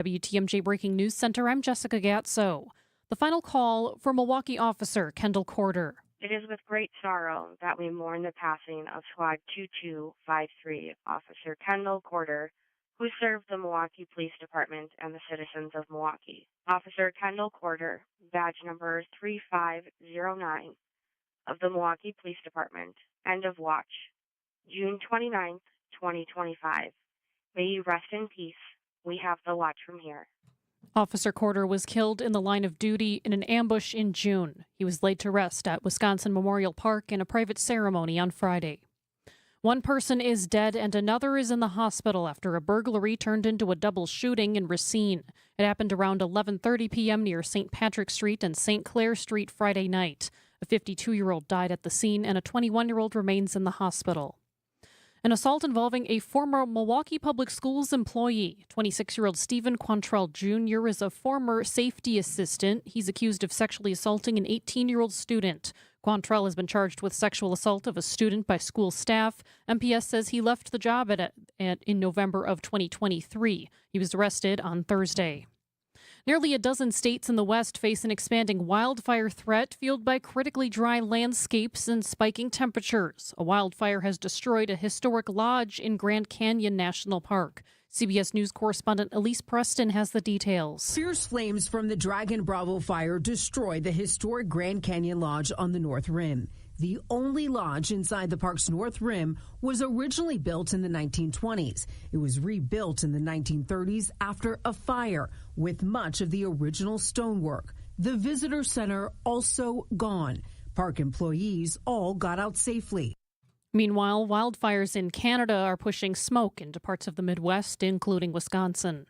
WTMJ Breaking News Center, I'm Jessica Gatso. The final call for Milwaukee officer Kendall Corder. It is with great sorrow that we mourn the passing of Squad 2253 Officer Kendall Corder, who served the Milwaukee Police Department and the citizens of Milwaukee. Officer Kendall Corder, badge number 3509 of the Milwaukee Police Department, end of watch, June 29th, 2025. May you rest in peace. We have the watch from here. Officer Corder was killed in the line of duty in an ambush in June. He was laid to rest at Wisconsin Memorial Park in a private ceremony on Friday. One person is dead and another is in the hospital after a burglary turned into a double shooting in Racine. It happened around 11:30 p.m. near St. Patrick Street and St. Clair Street Friday night. A 52-year-old died at the scene and a 21-year-old remains in the hospital. An assault involving a former Milwaukee Public Schools employee. 26-year-old Stephen Quantrell Jr. is a former safety assistant. He's accused of sexually assaulting an 18-year-old student. Quantrell has been charged with sexual assault of a student by school staff. MPS says he left the job in November of 2023. He was arrested on Thursday. Nearly a dozen states in the West face an expanding wildfire threat fueled by critically dry landscapes and spiking temperatures. A wildfire has destroyed a historic lodge in Grand Canyon National Park. CBS News correspondent Elise Preston has the details. Fierce flames from the Dragon Bravo fire destroyed the historic Grand Canyon Lodge on the North Rim. The only lodge inside the park's North Rim was originally built in the 1920s. It was rebuilt in the 1930s after a fire, with much of the original stonework. The visitor center also gone. Park employees all got out safely. Meanwhile, wildfires in Canada are pushing smoke into parts of the Midwest, including Wisconsin.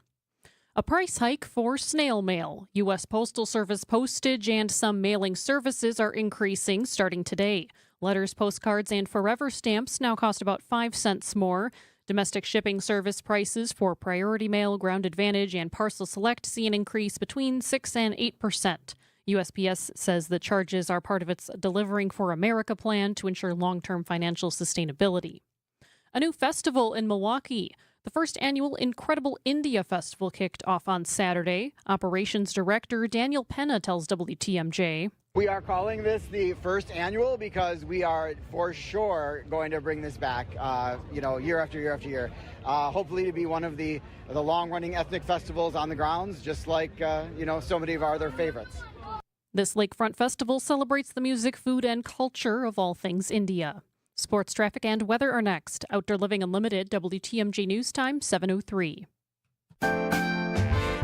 A price hike for snail mail. U.S. Postal Service postage and some mailing services are increasing starting today. Letters, postcards, and forever stamps now cost about 5 cents more. Domestic shipping service prices for Priority Mail, Ground Advantage, and Parcel Select see an increase between 6 and 8%. USPS says the charges are part of its Delivering for America plan to ensure long-term financial sustainability. A new festival in Milwaukee. The first annual Incredible India Festival kicked off on Saturday. Operations Director Daniel Penna tells WTMJ. We are calling this the first annual because we are for sure going to bring this back, year after year after year. Hopefully to be one of the long-running ethnic festivals on the grounds, just like, so many of our other favorites. This lakefront festival celebrates the music, food, and culture of all things India. Sports, traffic, and weather are next. Outdoor Living Unlimited, WTMJ News Time, 7:03.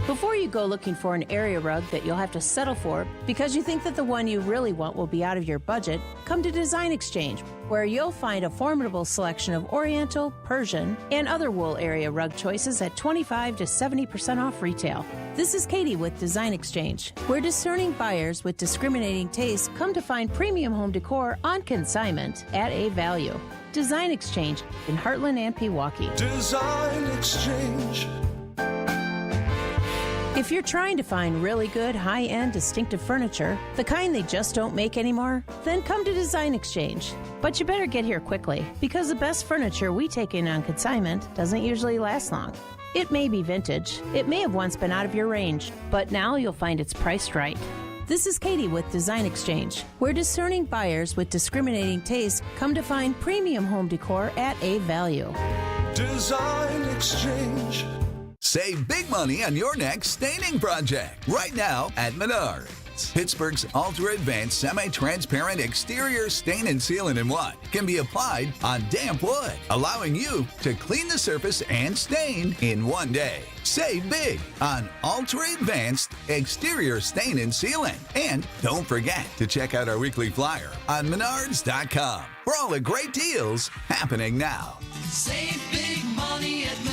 Before you go looking for an area rug that you'll have to settle for because you think that the one you really want will be out of your budget, come to Design Exchange, where you'll find a formidable selection of Oriental, Persian, and other wool area rug choices at 25 to 70% off retail. This is Katie with Design Exchange, where discerning buyers with discriminating tastes come to find premium home decor on consignment at a value. Design Exchange in Heartland and Pewaukee. Design Exchange. If you're trying to find really good, high-end, distinctive furniture, the kind they just don't make anymore, then come to Design Exchange. But you better get here quickly, because the best furniture we take in on consignment doesn't usually last long. It may be vintage, it may have once been out of your range, but now you'll find it's priced right. This is Katie with Design Exchange, where discerning buyers with discriminating tastes come to find premium home decor at a value. Design Exchange. Save big money on your next staining project right now at Menards. Pittsburgh's ultra-advanced semi-transparent exterior stain and sealant in 1 can be applied on damp wood, allowing you to clean the surface and stain in 1 day. Save big on ultra-advanced exterior stain and sealant. And don't forget to check out our weekly flyer on Menards.com for all the great deals happening now. Save big money at Menards.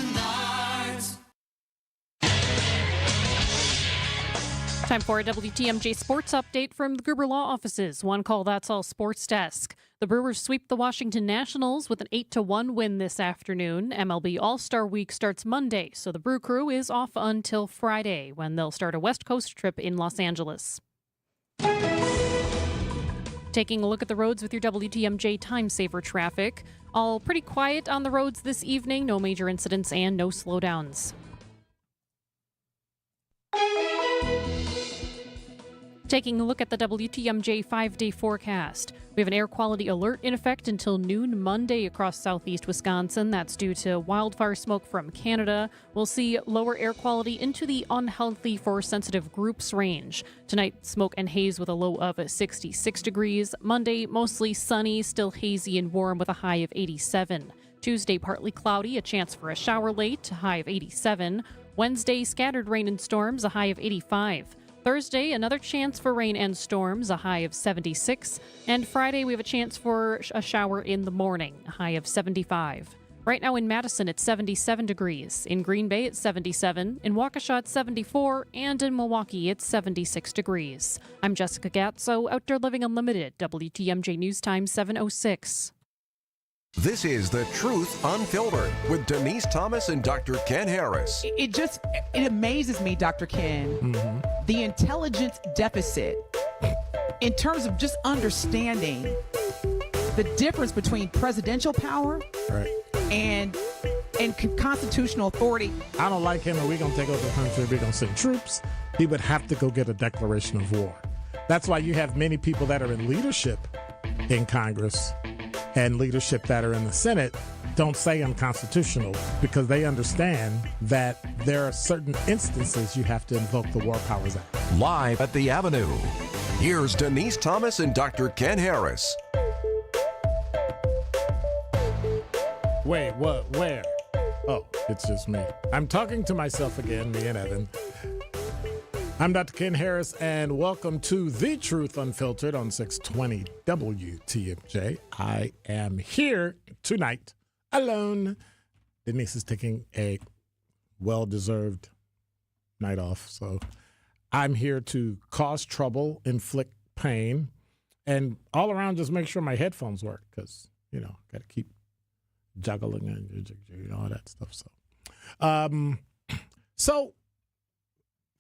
Time for a WTMJ sports update from the Gruber Law Offices. One call, that's all sports desk. The Brewers sweep the Washington Nationals with an 8-1 win this afternoon. MLB All-Star Week starts Monday, so the Brew Crew is off until Friday when they'll start a West Coast trip in Los Angeles. Taking a look at the roads with your WTMJ Time Saver traffic. All pretty quiet on the roads this evening. No major incidents and no slowdowns. Taking a look at the WTMJ 5-day forecast. We have an air quality alert in effect until noon Monday across southeast Wisconsin. That's due to wildfire smoke from Canada. We'll see lower air quality into the unhealthy for sensitive groups range. Tonight, smoke and haze with a low of 66 degrees. Monday, mostly sunny, still hazy and warm with a high of 87. Tuesday, partly cloudy, a chance for a shower late, a high of 87. Wednesday, scattered rain and storms, a high of 85. Thursday, another chance for rain and storms, a high of 76. And Friday, we have a chance for a shower in the morning, a high of 75. Right now in Madison, it's 77 degrees. In Green Bay, it's 77. In Waukesha, it's 74. And in Milwaukee, it's 76 degrees. I'm Jessica Gatzo, Outdoor Living Unlimited, WTMJ News Time 7:06. This is The Truth Unfiltered with Denise Thomas and Dr. Ken Harris. It amazes me, Dr. Ken, the intelligence deficit in terms of just understanding the difference between presidential power and constitutional authority. I don't like him, and we're going to take over the country. We're going to send troops. He would have to go get a declaration of war. That's why you have many people that are in leadership in Congress and leadership that are in the Senate don't say unconstitutional, because they understand that there are certain instances you have to invoke the War Powers Act. Live at the Avenue, here's Denise Thomas and Dr. Ken Harris. Wait, what? Where? Oh, it's just me. I'm talking to myself again, me and Evan. I'm Dr. Ken Harris, and welcome to The Truth Unfiltered on 620 WTMJ. I am here tonight alone. Denise is taking a well-deserved night off, so I'm here to cause trouble, inflict pain, and all around just make sure my headphones work, because, got to keep juggling and all that stuff. So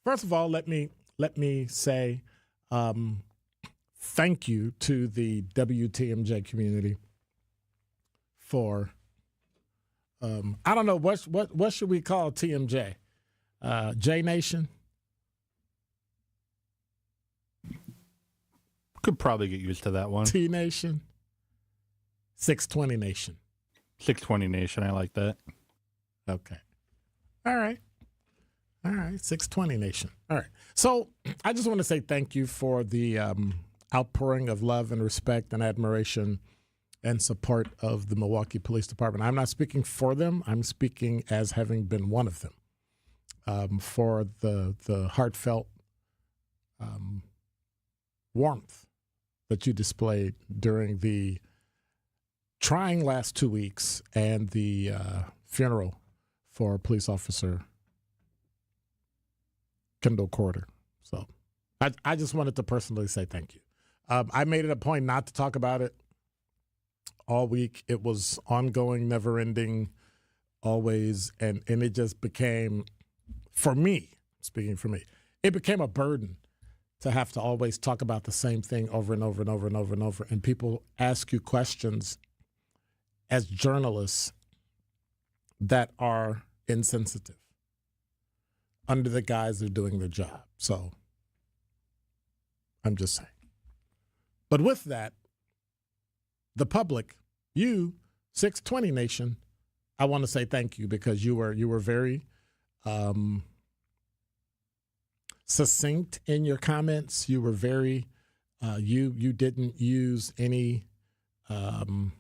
first of all, let me say thank you to the WTMJ community for I don't know what should we call TMJ? J Nation? Could probably get used to that one. T Nation? 620 Nation. 620 Nation, I like that. Okay. All right, 620 Nation. All right. So I just want to say thank you for the outpouring of love and respect and admiration and support of the Milwaukee Police Department. I'm not speaking for them. I'm speaking as having been one of them, for the heartfelt warmth that you displayed during the trying last 2 weeks and the funeral for police officer Kendall Corder. So I just wanted to personally say thank you. I made it a point not to talk about it all week. It was ongoing, never ending, always. And it just became, for me, speaking for me, it became a burden to have to always talk about the same thing over and over and over and over and over. And people ask you questions as journalists that are insensitive under the guise of doing their job. So I'm just saying. But with that, the public, you, 620 Nation, I want to say thank you, because you were very succinct in your comments. You were very you didn't use any I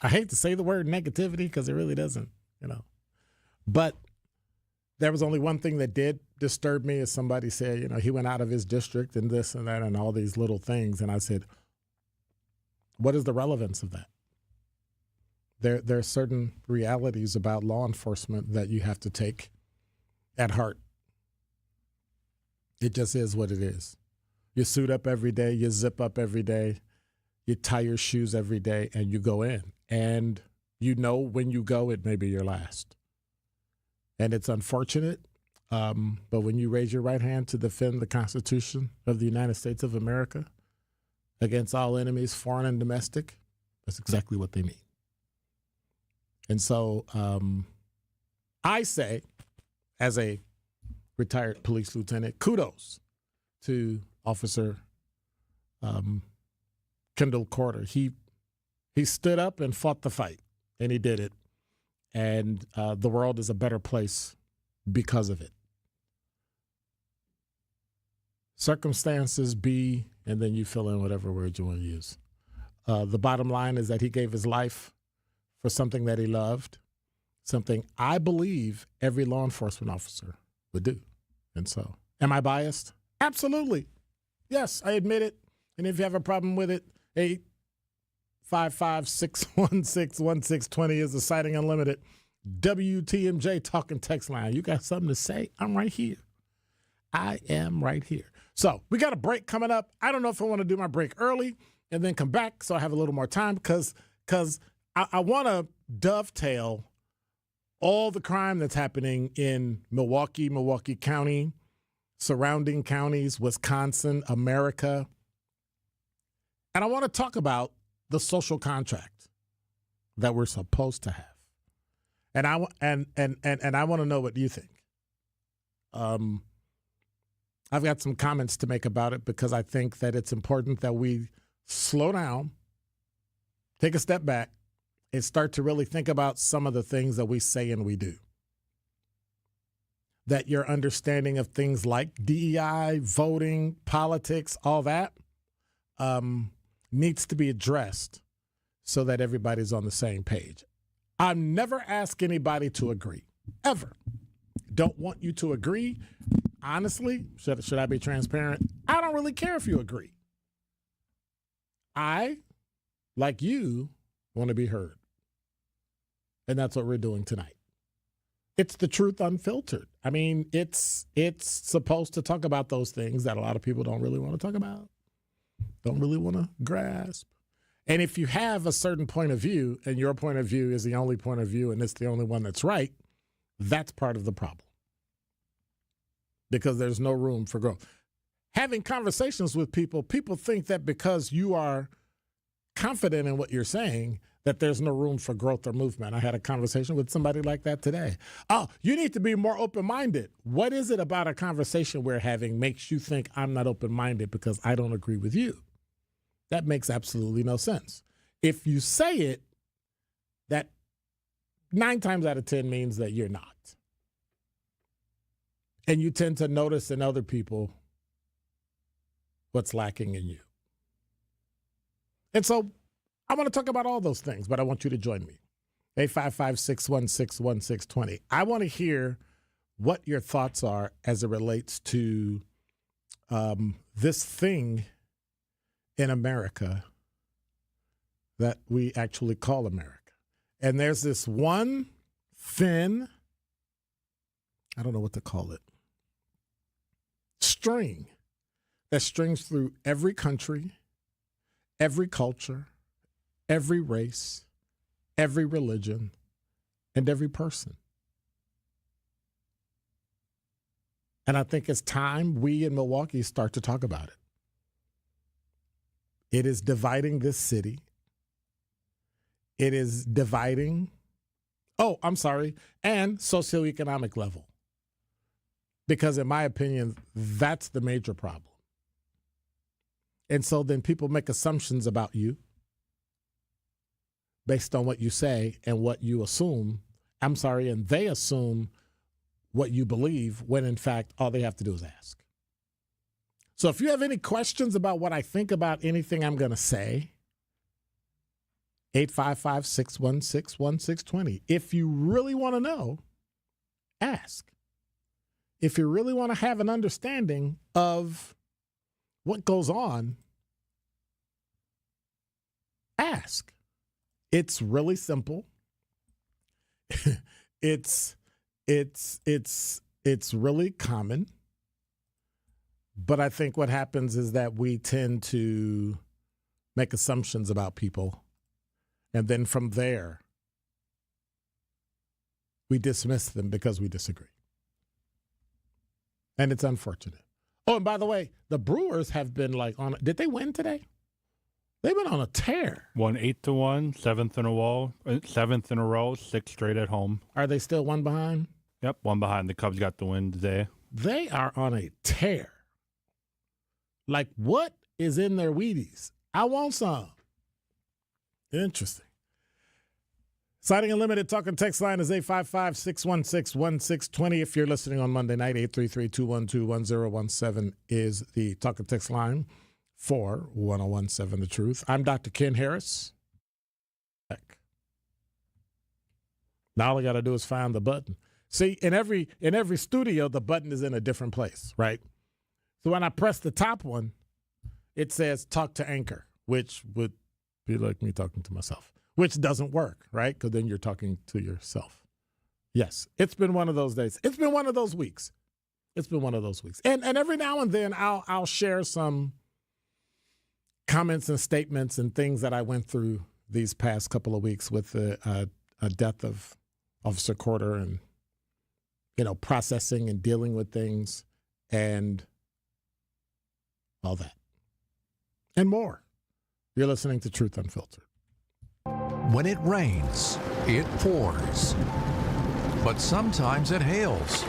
hate to say the word negativity, because it really doesn't, But there was only one thing that did disturb me, as somebody said, he went out of his district and this and that and all these little things. And I said, what is the relevance of that? There are certain realities about law enforcement that you have to take at heart. It just is what it is. You suit up every day, you zip up every day, you tie your shoes every day, and you go in. And when you go, it may be your last. And it's unfortunate, but when you raise your right hand to defend the Constitution of the United States of America against all enemies, foreign and domestic, that's exactly what they mean. And so I say, as a retired police lieutenant. Kudos to Officer Kendall Corder. He stood up and fought the fight, and he did it. And the world is a better place because of it. Circumstances be, and then you fill in whatever word you want to use. The bottom line is that he gave his life for something that he loved, something I believe every law enforcement officer would do. And so, am I biased? Absolutely. Yes, I admit it. And if you have a problem with it, 855-616-1620 is the Citing Unlimited WTMJ talking text line. You got something to say? I'm right here. I am right here. So we got a break coming up. I don't know if I want to do my break early and then come back so I have a little more time because I want to dovetail all the crime that's happening in Milwaukee County, surrounding counties, Wisconsin, America. And I want to talk about the social contract that we're supposed to have. And I want to know what you think. I've got some comments to make about it because I think that it's important that we slow down, take a step back, and start to really think about some of the things that we say and we do. That your understanding of things like DEI, voting, politics, all that needs to be addressed so that everybody's on the same page. I never ask anybody to agree, ever. Don't want you to agree. Honestly, should I be transparent? I don't really care if you agree. I, like you, want to be heard. And that's what we're doing tonight. It's the truth unfiltered. I mean, it's supposed to talk about those things that a lot of people don't really want to talk about, don't really want to grasp. And if you have a certain point of view and your point of view is the only point of view and it's the only one that's right, that's part of the problem. Because there's no room for growth. Having conversations with people think that because you are confident in what you're saying, that there's no room for growth or movement. I had a conversation with somebody like that today. Oh, you need to be more open-minded. What is it about a conversation we're having makes you think I'm not open-minded because I don't agree with you? That makes absolutely no sense. If you say it, that 9 times out of 10 means that you're not. And you tend to notice in other people what's lacking in you. And so I want to talk about all those things, but I want you to join me. 855-616-1620. I want to hear what your thoughts are as it relates to this thing in America that we actually call America. And there's this one thin, I don't know what to call it, string that strings through every country, every culture, every race, every religion, and every person. And I think it's time we in Milwaukee start to talk about it. It is dividing this city. It is dividing, and socioeconomic level. Because in my opinion, that's the major problem. And so then people make assumptions about you based on what you say and what you assume. And they assume what you believe when in fact all they have to do is ask. So if you have any questions about what I think about anything I'm going to say, 855-616-1620. If you really want to know, ask. If you really want to have an understanding of what goes on, ask. It's really simple. It's really common. But I think what happens is that we tend to make assumptions about people. And then from there, we dismiss them because we disagree. And it's unfortunate. Oh, and by the way, the Brewers have been did they win today? They've been on a tear. Won 8-1, seventh in a row, 6 straight at home. Are they still one behind? Yep, one behind. The Cubs got the win today. they are on a tear. Like, what is in their Wheaties? I want some. Interesting. Citing Unlimited talk and text line is 855-616-1620. If you're listening on Monday night, 833-212-1017 is the talk and text line for 1017 The Truth. I'm Dr. Ken Harris. Now all I got to do is find the button. See, in every studio, the button is in a different place, right? So when I press the top one, it says talk to anchor, which would be like me talking to myself, which doesn't work, right? Because then you're talking to yourself. Yes, it's been one of those days. It's been one of those weeks. It's been one of those weeks. And every now and then I'll share some comments and statements and things that I went through these past couple of weeks with the death of Officer Corder and, processing and dealing with things and all that and more. You're listening to Truth Unfiltered. When it rains, it pours. But sometimes it hails.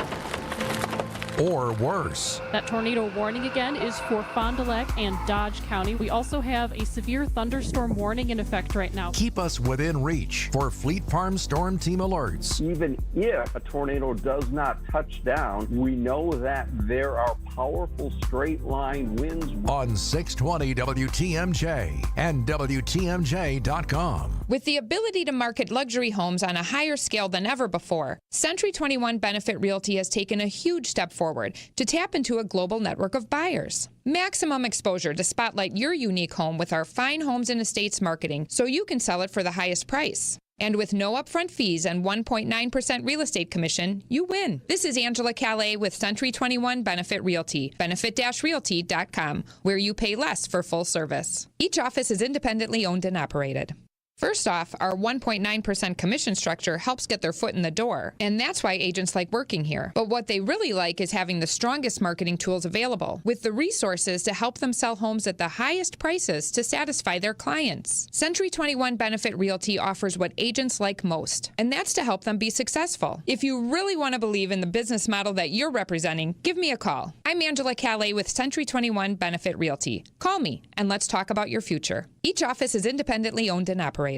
Or worse. That tornado warning again is for Fond du Lac and Dodge County. We also have a severe thunderstorm warning in effect right now. Keep us within reach for Fleet Farm Storm Team alerts. Even if a tornado does not touch down, we know that there are powerful straight line winds. On 620 WTMJ and WTMJ.com. With the ability to market luxury homes on a higher scale than ever before, Century 21 Benefit Realty has taken a huge step forward to tap into a global network of buyers. Maximum exposure to spotlight your unique home with our fine homes and estates marketing so you can sell it for the highest price. And with no upfront fees and 1.9% real estate commission, you win. This is Angela Calais with Century 21 Benefit Realty, benefit-realty.com, where you pay less for full service. Each office is independently owned and operated. First off, our 1.9% commission structure helps get their foot in the door, and that's why agents like working here. But what they really like is having the strongest marketing tools available, with the resources to help them sell homes at the highest prices to satisfy their clients. Century 21 Benefit Realty offers what agents like most, and that's to help them be successful. If you really want to believe in the business model that you're representing, give me a call. I'm Angela Calais with Century 21 Benefit Realty. Call me, and let's talk about your future. Each office is independently owned and operated.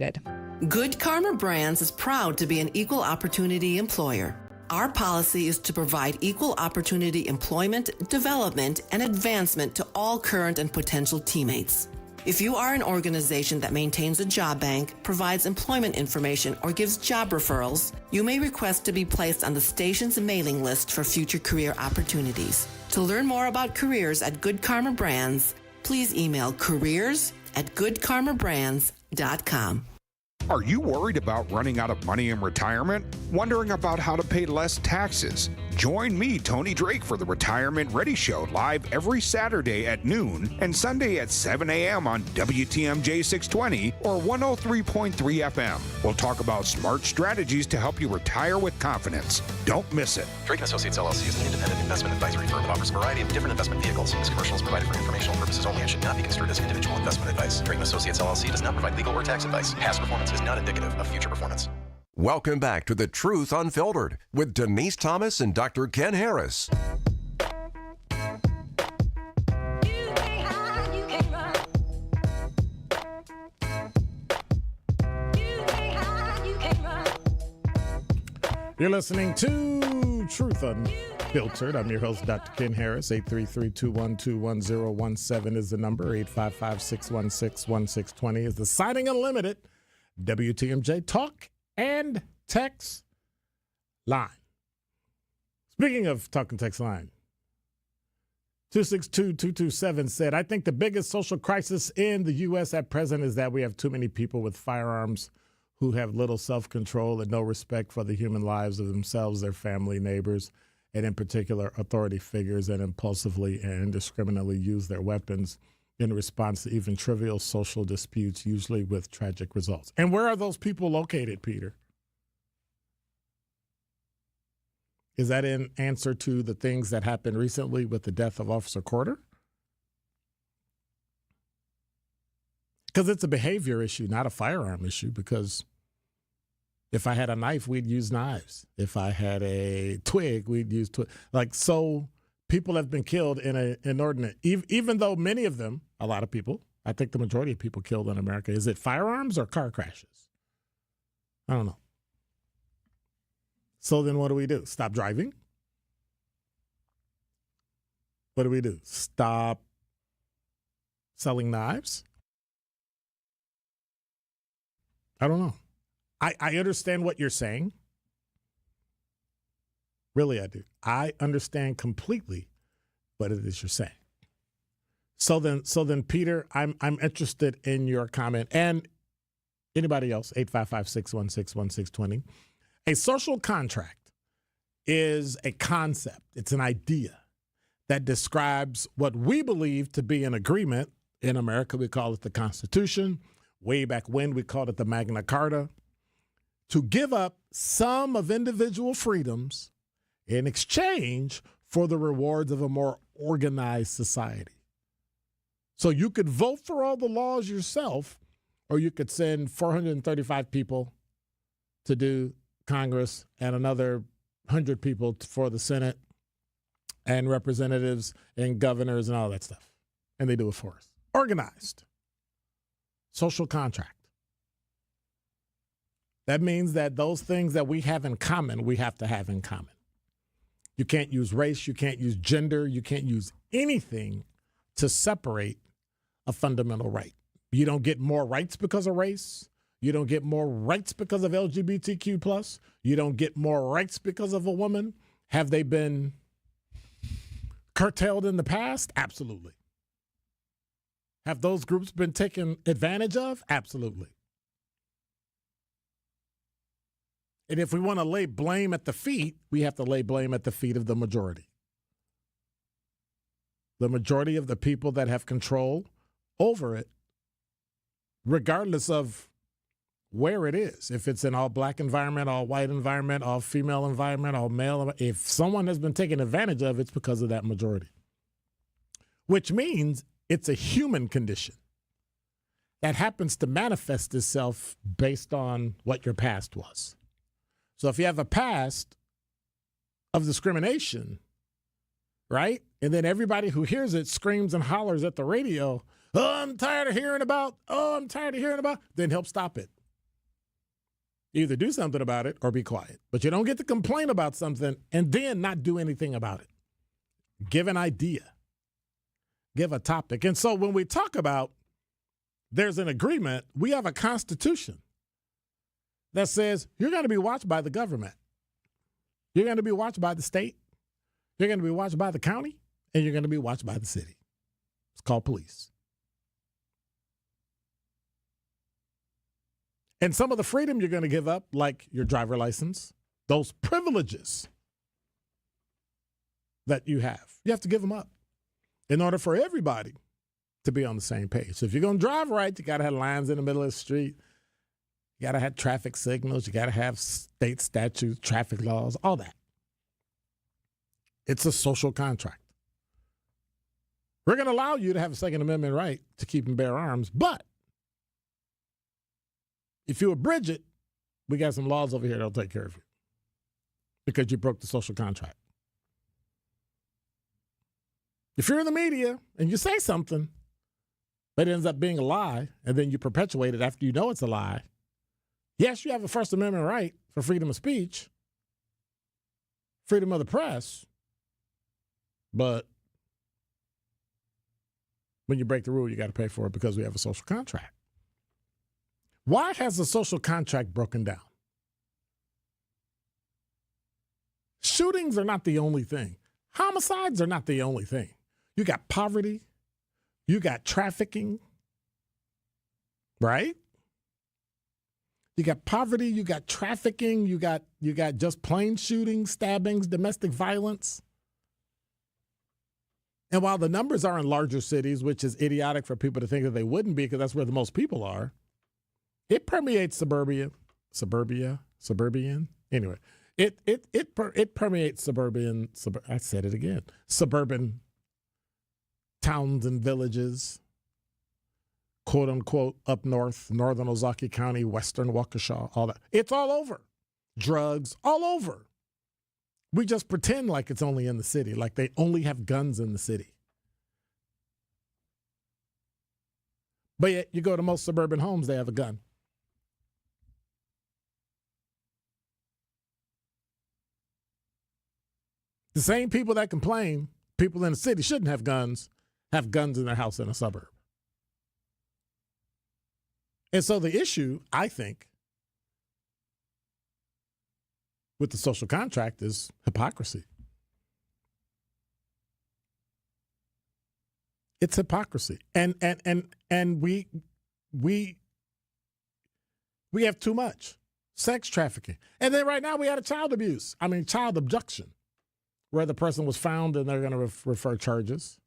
Good Karma Brands is proud to be an equal opportunity employer. Our policy is to provide equal opportunity employment, development, and advancement to all current and potential teammates. If you are an organization that maintains a job bank, provides employment information, or gives job referrals, you may request to be placed on the station's mailing list for future career opportunities. To learn more about careers at Good Karma Brands, please email careers@goodkarmabrands.com. Are you worried about running out of money in retirement? Wondering about how to pay less taxes? Join me, Tony Drake, for the Retirement Ready Show live every Saturday at noon and Sunday at 7 a.m. on WTMJ 620 or 103.3 FM. We'll talk about smart strategies to help you retire with confidence. Don't miss it. Drake & Associates LLC is an independent investment advisory firm that offers a variety of different investment vehicles. This commercial is provided for informational purposes only and should not be construed as individual investment advice. Drake & Associates LLC does not provide legal or tax advice. Past performance is not indicative of future performance. Welcome back to The Truth Unfiltered with Denise Thomas and Dr. Ken Harris. You're listening to Truth Unfiltered. I'm your host, Dr. Ken Harris. 833-212-1017 is the number. 855-616-1620 is the Citing Unlimited WTMJ talk and text line. Speaking of talk and text line, 262-227 said, I think the biggest social crisis in the U.S. at present is that we have too many people with firearms who have little self-control and no respect for the human lives of themselves, their family, neighbors, and in particular authority figures, and impulsively and indiscriminately use their weapons in response to even trivial social disputes, usually with tragic results. And where are those people located, Peter? Is that in answer to the things that happened recently with the death of Officer Corder? Because it's a behavior issue, not a firearm issue, because if I had a knife, we'd use knives. If I had a twig, we'd use twig. Like, so people have been killed in an inordinate, even though many of them, a lot of people, I think the majority of people killed in America, is it firearms or car crashes? I don't know. So then what do? Stop driving? What do? Stop selling knives? I don't know. I understand what you're saying. Really, I do. I understand completely what it is you're saying. So then, Peter, I'm interested in your comment, and anybody else, 855-616-1620. A social contract is a concept. It's an idea that describes what we believe to be an agreement. In America, we call it the Constitution. Way back when, we called it the Magna Carta. To give up some of individual freedoms in exchange for the rewards of a more organized society. So you could vote for all the laws yourself, or you could send 435 people to do Congress and another 100 people for the Senate and representatives and governors and all that stuff. And they do it for us. Organized. Social contract. That means that those things that we have in common, we have to have in common. You can't use race, you can't use gender, you can't use anything to separate a fundamental right. You don't get more rights because of race. You don't get more rights because of LGBTQ+. You don't get more rights because of a woman. Have they been curtailed in the past? Absolutely. Have those groups been taken advantage of? Absolutely. And if we want to lay blame at the feet, we have to lay blame at the feet of the majority. The majority of the people that have control over it, regardless of where it is. If it's an all black environment, all white environment, all female environment, all male, if someone has been taken advantage of, it's because of that majority. Which means it's a human condition that happens to manifest itself based on what your past was. So if you have a past of discrimination, right? And then everybody who hears it screams and hollers at the radio, I'm tired of hearing about, then help stop it. Either do something about it or be quiet. But you don't get to complain about something and then not do anything about it. Give an idea. Give a topic. And so when we talk about there's an agreement, we have a constitution that says you're going to be watched by the government. You're going to be watched by the state. You're going to be watched by the county. And you're going to be watched by the city. It's called police. And some of the freedom you're going to give up, like your driver license, those privileges that you have to give them up in order for everybody to be on the same page. So if you're going to drive right, you got to have lines in the middle of the street. You got to have traffic signals. You got to have state statutes, traffic laws, all that. It's a social contract. We're going to allow you to have a Second Amendment right to keep and bear arms, but if you abridge it, we got some laws over here that'll take care of you because you broke the social contract. If you're in the media and you say something, but it ends up being a lie, and then you perpetuate it after you know it's a lie, yes, you have a First Amendment right for freedom of speech, freedom of the press, but when you break the rule, you got to pay for it because we have a social contract. Why has the social contract broken down? Shootings are not the only thing. Homicides are not the only thing. You got poverty. You got trafficking. Right? You got poverty. You got trafficking. You got just plain shootings, stabbings, domestic violence. And while the numbers are in larger cities, which is idiotic for people to think that they wouldn't be because that's where the most people are, it permeates suburbia. Anyway, it permeates suburban. I said it again. Suburban towns and villages, quote unquote, up north, northern Ozaukee County, western Waukesha, all that. It's all over. Drugs all over. We just pretend like it's only in the city, like they only have guns in the city. But yet you go to most suburban homes, they have a gun. The same people that complain, people in the city shouldn't have guns in their house in a suburb. And so the issue, I think, with the social contract is hypocrisy. It's hypocrisy. And we have too much sex trafficking. And then right now we had child abduction, where the person was found and they're going to refer charges.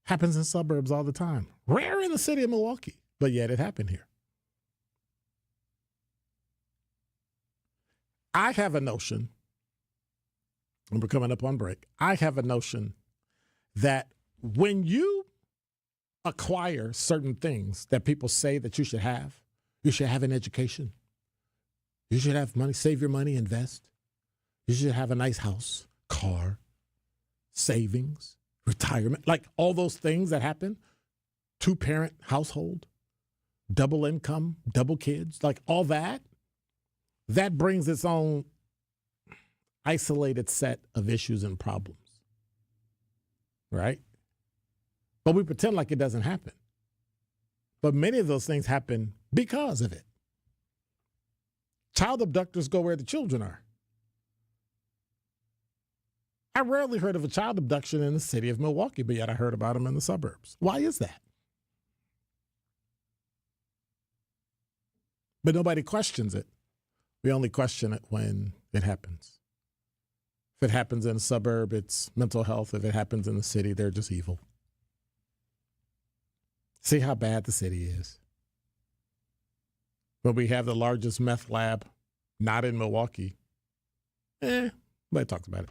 Happens in suburbs all the time. Rare in the city of Milwaukee, but yet it happened here. I have a notion, and we're coming up on break, I have a notion that when you acquire certain things that people say that you should have an education, you should have money, save your money, invest, you should have a nice house, car, savings, retirement, like all those things that happen, 2-parent household, double income, double kids, like all that. That brings its own isolated set of issues and problems, right? But we pretend like it doesn't happen. But many of those things happen because of it. Child abductors go where the children are. I rarely heard of a child abduction in the city of Milwaukee, but yet I heard about them in the suburbs. Why is that? But nobody questions it. We only question it when it happens. If it happens in a suburb, it's mental health. If it happens in the city, they're just evil. See how bad the city is. When we have the largest meth lab, not in Milwaukee, nobody talks about it.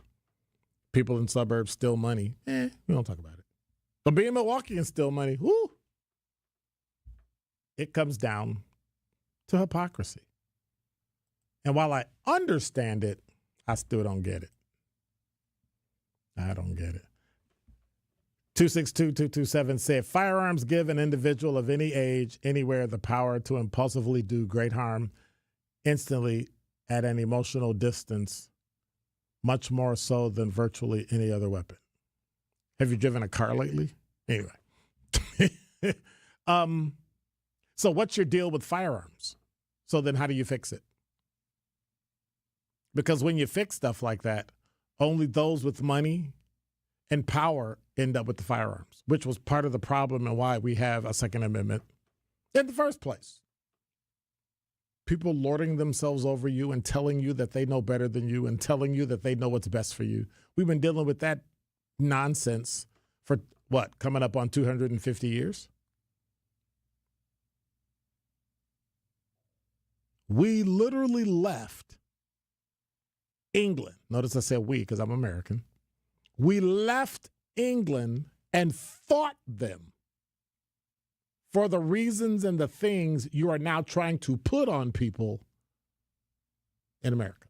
People in suburbs steal money, we don't talk about it. But being in Milwaukee and steal money, whoo, it comes down to hypocrisy. And while I understand it, I still don't get it. I don't get it. 262-227 said, firearms give an individual of any age, anywhere, the power to impulsively do great harm instantly at an emotional distance, much more so than virtually any other weapon. Have you driven a car lately? Anyway. So what's your deal with firearms? So then how do you fix it? Because when you fix stuff like that, only those with money and power end up with the firearms, which was part of the problem and why we have a Second Amendment in the first place. People lording themselves over you and telling you that they know better than you and telling you that they know what's best for you. We've been dealing with that nonsense for, coming up on 250 years? We literally left England. Notice I said we because I'm American. We left England and fought them for the reasons and the things you are now trying to put on people in America.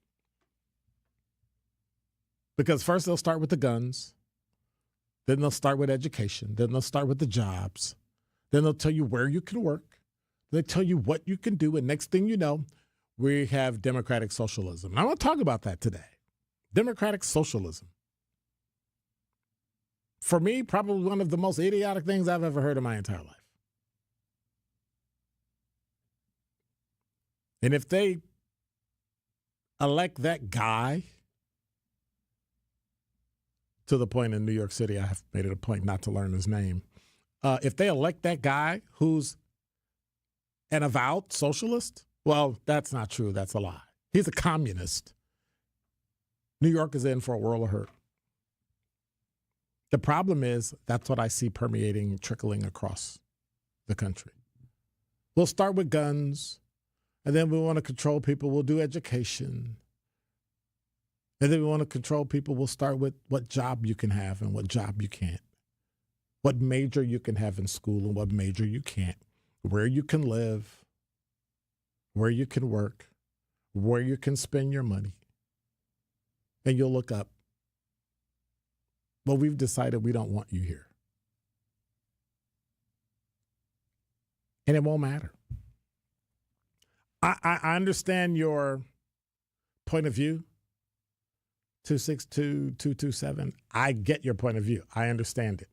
Because first they'll start with the guns, then they'll start with education, then they'll start with the jobs, then they'll tell you where you can work, they tell you what you can do, and next thing you know, we have democratic socialism. And I want to talk about that today. Democratic socialism. For me, probably one of the most idiotic things I've ever heard in my entire life. And if they elect that guy, to the point in New York City, I have made it a point not to learn his name. If they elect that guy who's an avowed socialist, well, that's not true. That's a lie. He's a communist. New York is in for a world of hurt. The problem is that's what I see permeating, trickling across the country. We'll start with guns, and then we want to control people. We'll do education. And then we want to control people. We'll start with what job you can have and what job you can't. What major you can have in school and what major you can't. Where you can live, where you can work, where you can spend your money. and you'll look up, well, we've decided we don't want you here. And it won't matter. I understand your point of view, 262-227. I get your point of view. I understand it.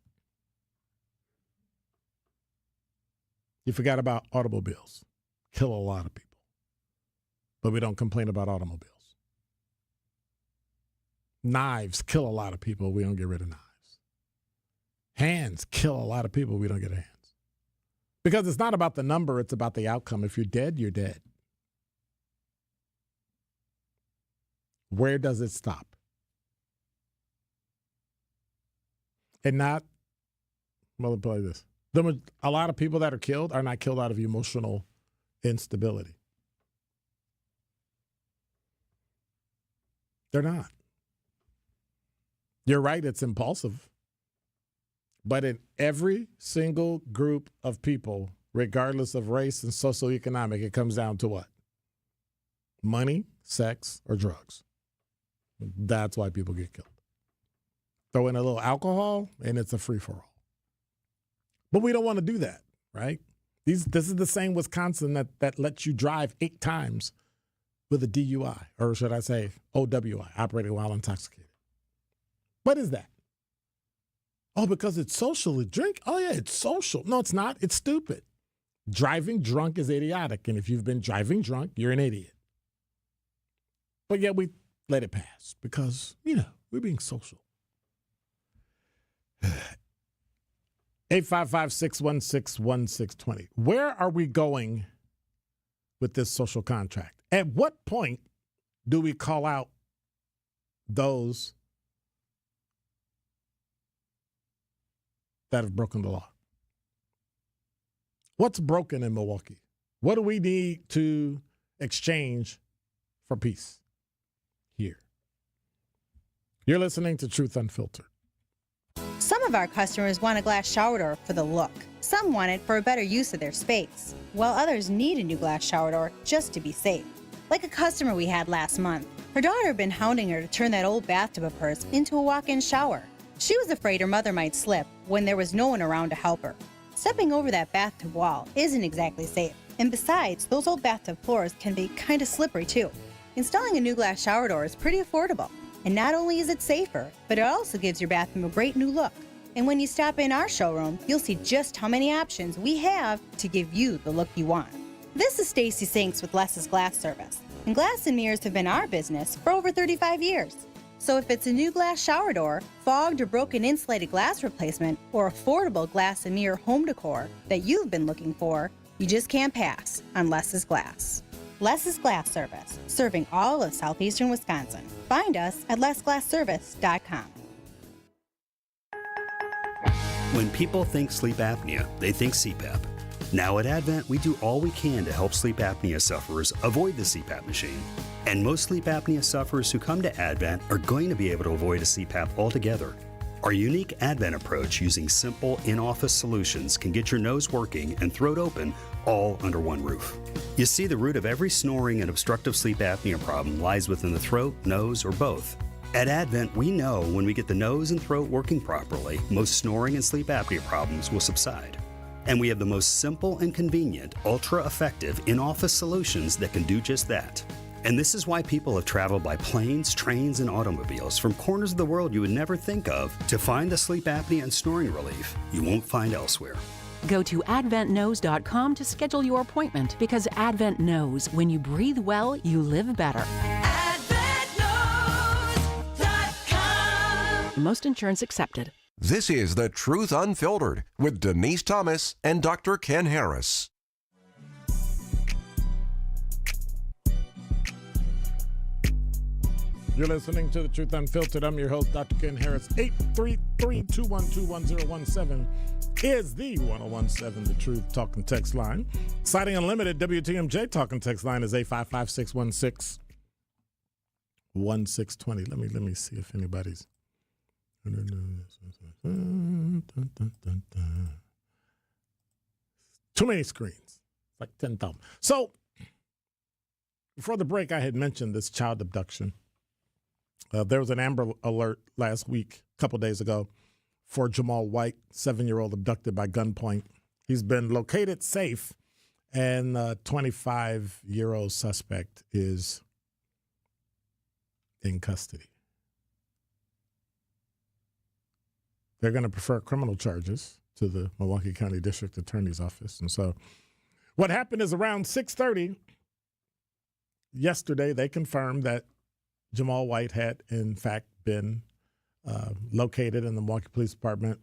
You forgot about automobiles. Kill a lot of people. But we don't complain about automobiles. Knives kill a lot of people. We don't get rid of knives. Hands kill a lot of people. We don't get hands. Because it's not about the number. It's about the outcome. If you're dead, you're dead. Where does it stop? And not, well, play this. A lot of people that are killed are not killed out of emotional instability. They're not. You're right, it's impulsive. But in every single group of people, regardless of race and socioeconomic, it comes down to what? Money, sex, or drugs. That's why people get killed. Throw in a little alcohol, and it's a free-for-all. But we don't want to do that, right? This is the same Wisconsin that lets you drive 8 times with a DUI, or should I say OWI, operating while intoxicated. What is that? Oh, because it's social to drink? Oh, yeah, it's social. No, it's not. It's stupid. Driving drunk is idiotic, and if you've been driving drunk, you're an idiot. But yet we let it pass because, we're being social. 855-616-1620. Where are we going with this social contract? At what point do we call out those that have broken the law? What's broken in Milwaukee? What do we need to exchange for peace here? You're listening to Truth Unfiltered. Some of our customers want a glass shower door for the look. Some want it for a better use of their space, while others need a new glass shower door just to be safe. Like a customer we had last month. Her daughter had been hounding her to turn that old bathtub of hers into a walk-in shower. She was afraid her mother might slip when there was no one around to help her. Stepping over that bathtub wall isn't exactly safe, and besides, those old bathtub floors can be kind of slippery too. Installing a new glass shower door is pretty affordable. And not only is it safer, but it also gives your bathroom a great new look. And when you stop in our showroom, you'll see just how many options we have to give you the look you want. This is Stacy Sinks with Less's Glass Service. And glass and mirrors have been our business for over 35 years. So if it's a new glass shower door, fogged or broken insulated glass replacement, or affordable glass and mirror home decor that you've been looking for, you just can't pass on Less's Glass. Less's Glass Service, serving all of southeastern Wisconsin. Find us at lessglassservice.com. When people think sleep apnea, they think CPAP. Now at Advent, we do all we can to help sleep apnea sufferers avoid the CPAP machine. And most sleep apnea sufferers who come to Advent are going to be able to avoid a CPAP altogether. Our unique Advent approach using simple in-office solutions can get your nose working and throat open all under one roof. You see, the root of every snoring and obstructive sleep apnea problem lies within the throat, nose, or both. At Advent, we know when we get the nose and throat working properly, most snoring and sleep apnea problems will subside. And we have the most simple and convenient, ultra-effective in-office solutions that can do just that. And this is why people have traveled by planes, trains, and automobiles from corners of the world you would never think of to find the sleep apnea and snoring relief you won't find elsewhere. Go to adventknows.com to schedule your appointment because Advent knows when you breathe well, you live better. AdventKnows.com. Most insurance accepted. This is The Truth Unfiltered with Denise Thomas and Dr. Ken Harris. You're listening to The Truth Unfiltered. I'm your host, Dr. Ken Harris. 833-212-1017 is the 1017 The Truth talking text line. Citing Unlimited WTMJ talking text line is 855-616-1620. Let me see if anybody's... Too many screens. Like 10,000. So, before the break, I had mentioned this child abduction There was an Amber Alert last week, a couple days ago, for Jamal White, 7-year-old abducted by gunpoint. He's been located safe, and a 25-year-old suspect is in custody. They're going to prefer criminal charges to the Milwaukee County District Attorney's Office. And so what happened is around 6:30 yesterday, they confirmed that Jamal White had, in fact, been located in the Milwaukee Police Department.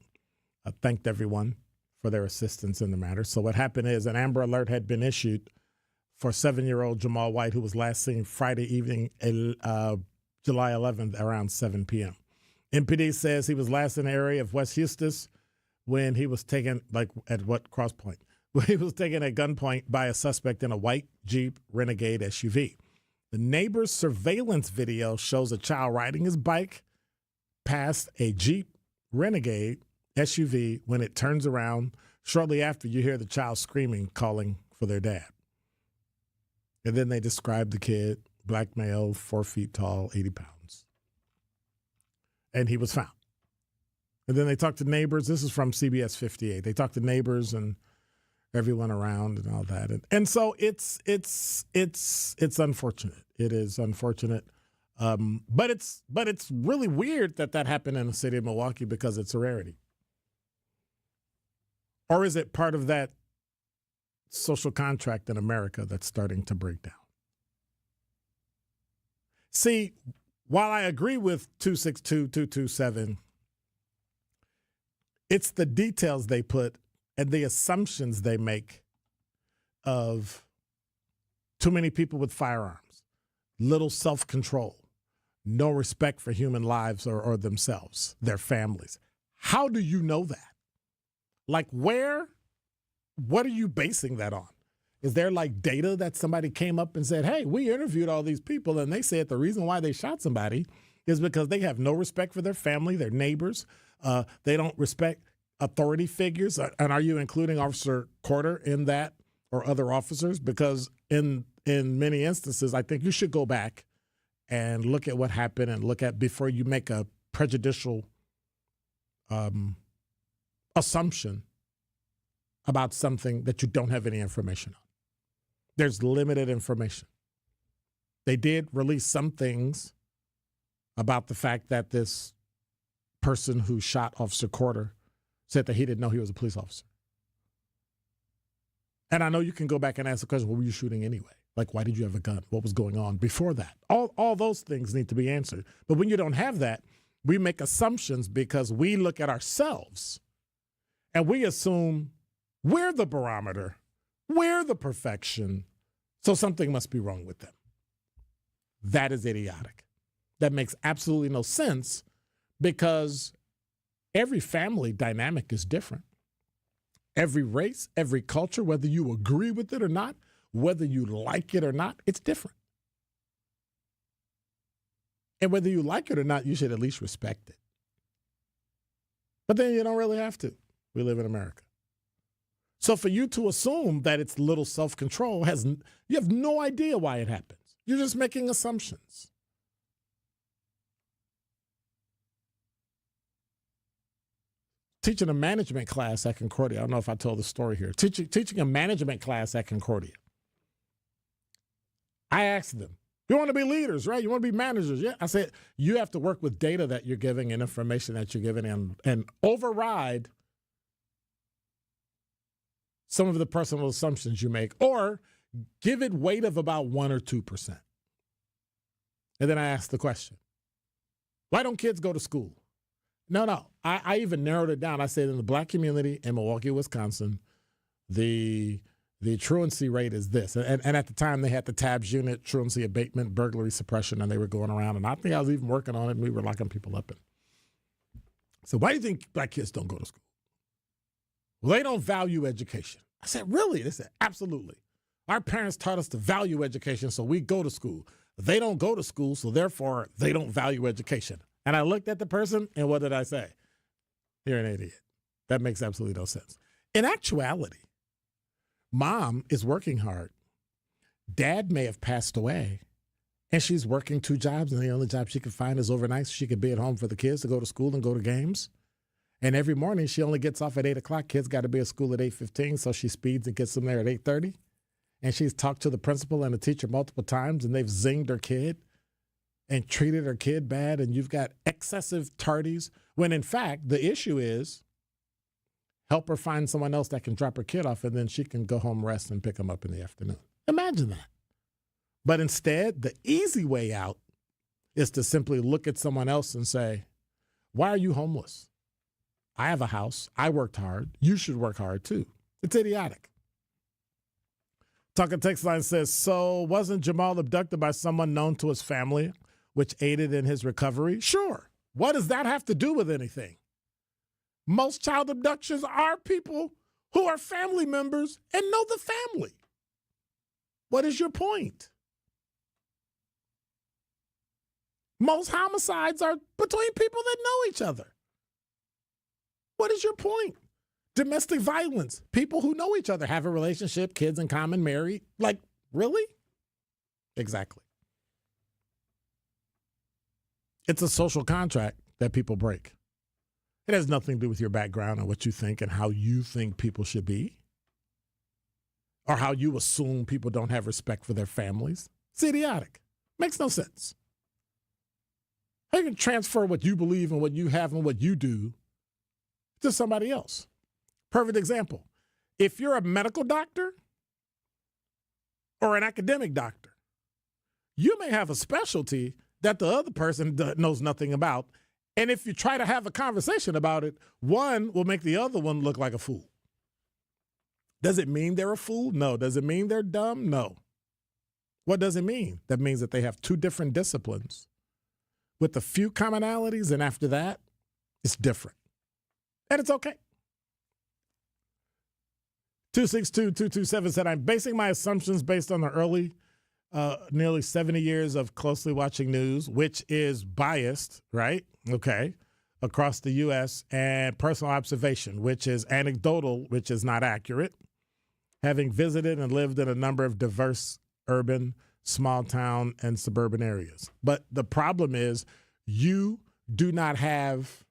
Thanked everyone for their assistance in the matter. So what happened is an Amber Alert had been issued for 7-year-old Jamal White, who was last seen Friday evening, July 11th, around 7 p.m. MPD says he was last in the area of West Eustis when he was taken, at what cross point? When he was taken at gunpoint by a suspect in a white Jeep Renegade SUV. The neighbor's surveillance video shows a child riding his bike past a Jeep Renegade SUV. When it turns around, shortly after, you hear the child screaming, calling for their dad. And then they describe the kid, black male, 4 feet tall, 80 pounds. And he was found. And then they talked to neighbors. This is from CBS 58. They talked to neighbors and everyone around and all that. And so it's unfortunate. It is unfortunate. But it's really weird that happened in the city of Milwaukee because it's a rarity. Or is it part of that social contract in America that's starting to break down? See, while I agree with 262-227, it's the details they put and the assumptions they make of too many people with firearms, little self-control, no respect for human lives or themselves, their families. How do you know that? What are you basing that on? Is there data that somebody came up and said, hey, we interviewed all these people and they said the reason why they shot somebody is because they have no respect for their family, their neighbors. They don't respect authority figures. And are you including Officer Corder in that or other officers? Because in many instances, I think you should go back and look at what happened and look at before you make a prejudicial assumption about something that you don't have any information on. There's limited information. They did release some things about the fact that this person who shot Officer Corder said that he didn't know he was a police officer. And I know you can go back and ask the question, what were you shooting anyway? Why did you have a gun? What was going on before that? All those things need to be answered. But when you don't have that, we make assumptions because we look at ourselves and we assume we're the barometer, we're the perfection, so something must be wrong with them. That is idiotic. That makes absolutely no sense because every family dynamic is different. Every race, every culture, whether you agree with it or not, whether you like it or not, it's different. And whether you like it or not, you should at least respect it. But then you don't really have to. We live in America. So for you to assume that it's little self-control, you have no idea why it happens. You're just making assumptions. Teaching a management class at Concordia. I don't know if I told the story here. Teaching a management class at Concordia. I asked them, you want to be leaders, right? You want to be managers. Yeah. I said, you have to work with data that you're giving and information that you're giving and override some of the personal assumptions you make, or give it weight of about 1 or 2%. And then I asked the question, why don't kids go to school? No. I even narrowed it down. I said in the black community in Milwaukee, Wisconsin, the truancy rate is this. And at the time, they had the TABS unit, truancy abatement, burglary suppression, and they were going around. And I think I was even working on it, and we were locking people up. So why do you think black kids don't go to school? Well, they don't value education. I said, really? They said, absolutely. Our parents taught us to value education, so we go to school. They don't go to school, so therefore they don't value education. And I looked at the person, and what did I say? You're an idiot. That makes absolutely no sense. In actuality, mom is working hard. Dad may have passed away, And she's working 2 jobs, and the only job she can find is overnight so she could be at home for the kids to go to school and go to games. And every morning she only gets off at 8 o'clock. Kids got to be at school at 8:15, so she speeds and gets them there at 8:30. And she's talked to the principal and the teacher multiple times, and they've zinged her kid and treated her kid bad, and you've got excessive tardies, when in fact the issue is help her find someone else that can drop her kid off, and then she can go home, rest, and pick them up in the afternoon. Imagine that. But instead, the easy way out is to simply look at someone else and say, why are you homeless? I have a house. I worked hard. You should work hard too. It's idiotic. Tucker text line says, so wasn't Jamal abducted by someone known to his family, which aided in his recovery? Sure. What does that have to do with anything? Most child abductions are people who are family members and know the family. What is your point? Most homicides are between people that know each other. What is your point? Domestic violence, people who know each other, have a relationship, kids in common, married. Like, really? Exactly. It's a social contract that people break. It has nothing to do with your background and what you think and how you think people should be, or how you assume people don't have respect for their families. It's idiotic. Makes no sense. How you can transfer what you believe and what you have and what you do to somebody else? Perfect example. If you're a medical doctor or an academic doctor, you may have a specialty that the other person knows nothing about. And if you try to have a conversation about it, one will make the other one look like a fool. Does it mean they're a fool? No. Does it mean they're dumb? No. What does it mean? That means that they have 2 different disciplines with a few commonalities, and after that, it's different. And it's okay. 262-2277 said, I'm basing my assumptions based on the early, nearly 70 years of closely watching news, which is biased, right? Okay. Across the U.S., and personal observation, which is anecdotal, which is not accurate. Having visited and lived in a number of diverse urban, small town, and suburban areas. But the problem is you do not have,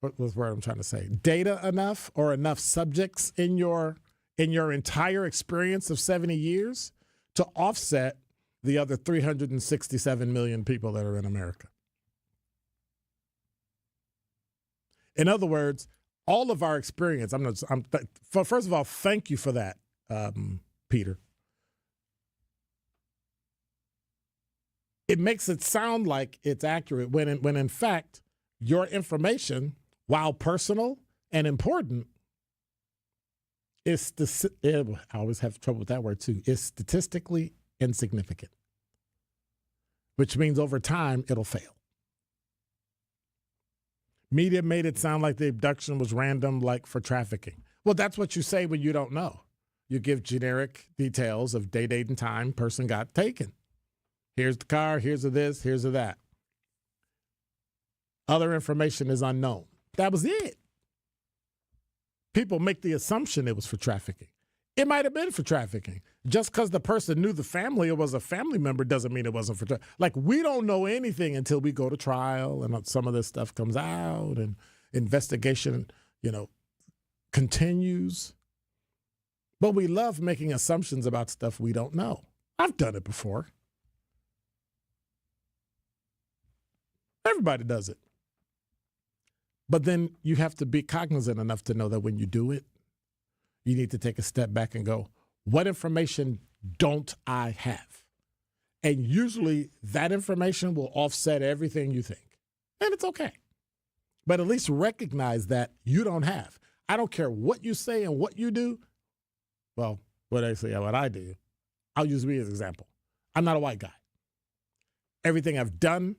what was the word I'm trying to say, data enough or enough subjects in your entire experience of 70 years to offset the other 367 million people that are in America. In other words, all of our experience, first of all, thank you for that, Peter. It makes it sound like it's accurate when in fact, your information, while personal and important, I always have trouble with that word too, is statistically insignificant, which means over time it'll fail. Media made it sound like the abduction was random, like for trafficking. Well, that's what you say when you don't know. You give generic details of day, date, and time person got taken. Here's the car, here's a this, here's a that. Other information is unknown. That was it. People make the assumption it was for trafficking. It might have been for trafficking. Just because the person knew the family or was a family member doesn't mean it wasn't for trafficking. Like, we don't know anything until we go to trial and some of this stuff comes out and investigation, continues. But we love making assumptions about stuff we don't know. I've done it before. Everybody does it. But then you have to be cognizant enough to know that when you do it, you need to take a step back and go, what information don't I have? And usually that information will offset everything you think. And it's okay. But at least recognize that you don't have. I don't care what you say and what you do. Well, what I say, what I do, I'll use me as an example. I'm not a white guy. Everything I've done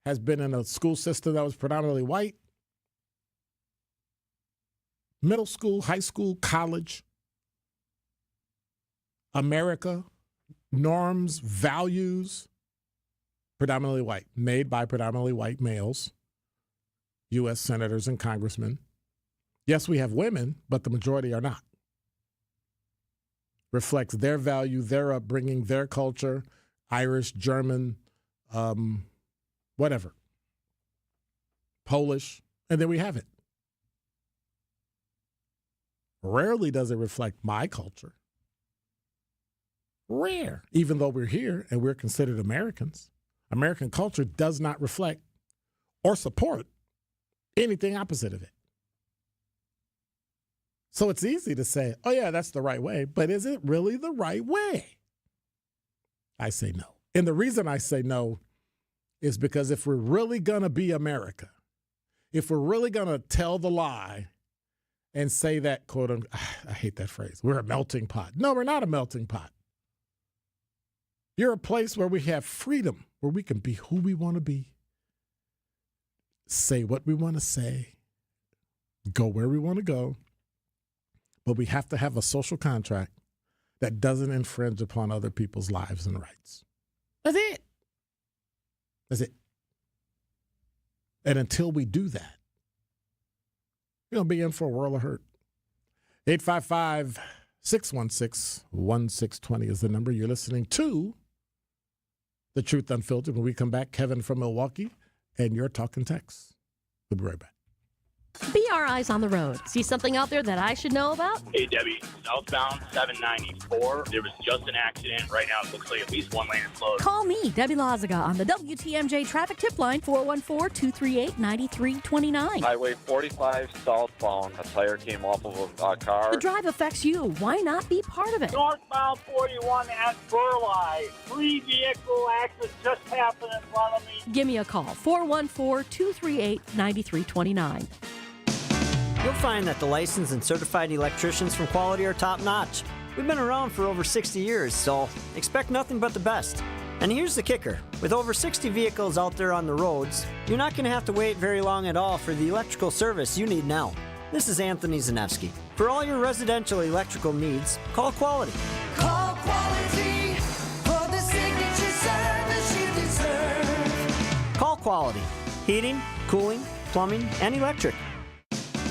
has been in a school system that was predominantly white. Middle school, high school, college, America, norms, values, predominantly white, made by predominantly white males, U.S. senators and congressmen. Yes, we have women, but the majority are not. Reflects their value, their upbringing, their culture, Irish, German, whatever, Polish, and then we have it. Rarely does it reflect my culture. Rare, even though we're here and we're considered Americans. American culture does not reflect or support anything opposite of it. So it's easy to say, oh yeah, that's the right way, but is it really the right way? I say no. And the reason I say no is because if we're really going to be America, if we're really going to tell the lie and say that, quote unquote, I hate that phrase, we're a melting pot. No, we're not a melting pot. You're a place where we have freedom, where we can be who we want to be, say what we want to say, go where we want to go, but we have to have a social contract that doesn't infringe upon other people's lives and rights. That's it. That's it. And until we do that, we're going to be in for a world of hurt. 855-616-1620 is the number. You're listening to The Truth Unfiltered. When we come back, Kevin from Milwaukee, and you're talking text. We'll be right back. Be our eyes on the road. See something out there that I should know about? Hey, Debbie. Southbound 794. There was just an accident. Right now, it looks like at least one lane is closed. Call me, Debbie Lazaga, on the WTMJ traffic tip line, 414-238-9329. Highway 45 southbound. A tire came off of a car. The drive affects you. Why not be part of it? Northbound 41 at Burleigh. 3-vehicle accident just happened in front of me. Give me a call, 414-238-9329. You'll find that the licensed and certified electricians from Quality are top-notch. We've been around for over 60 years, so expect nothing but the best. And here's the kicker. With over 60 vehicles out there on the roads, you're not going to have to wait very long at all for the electrical service you need now. This is Anthony Zanevsky. For all your residential electrical needs, call Quality. Call Quality for the signature service you deserve. Call Quality. Heating, cooling, plumbing, and electric.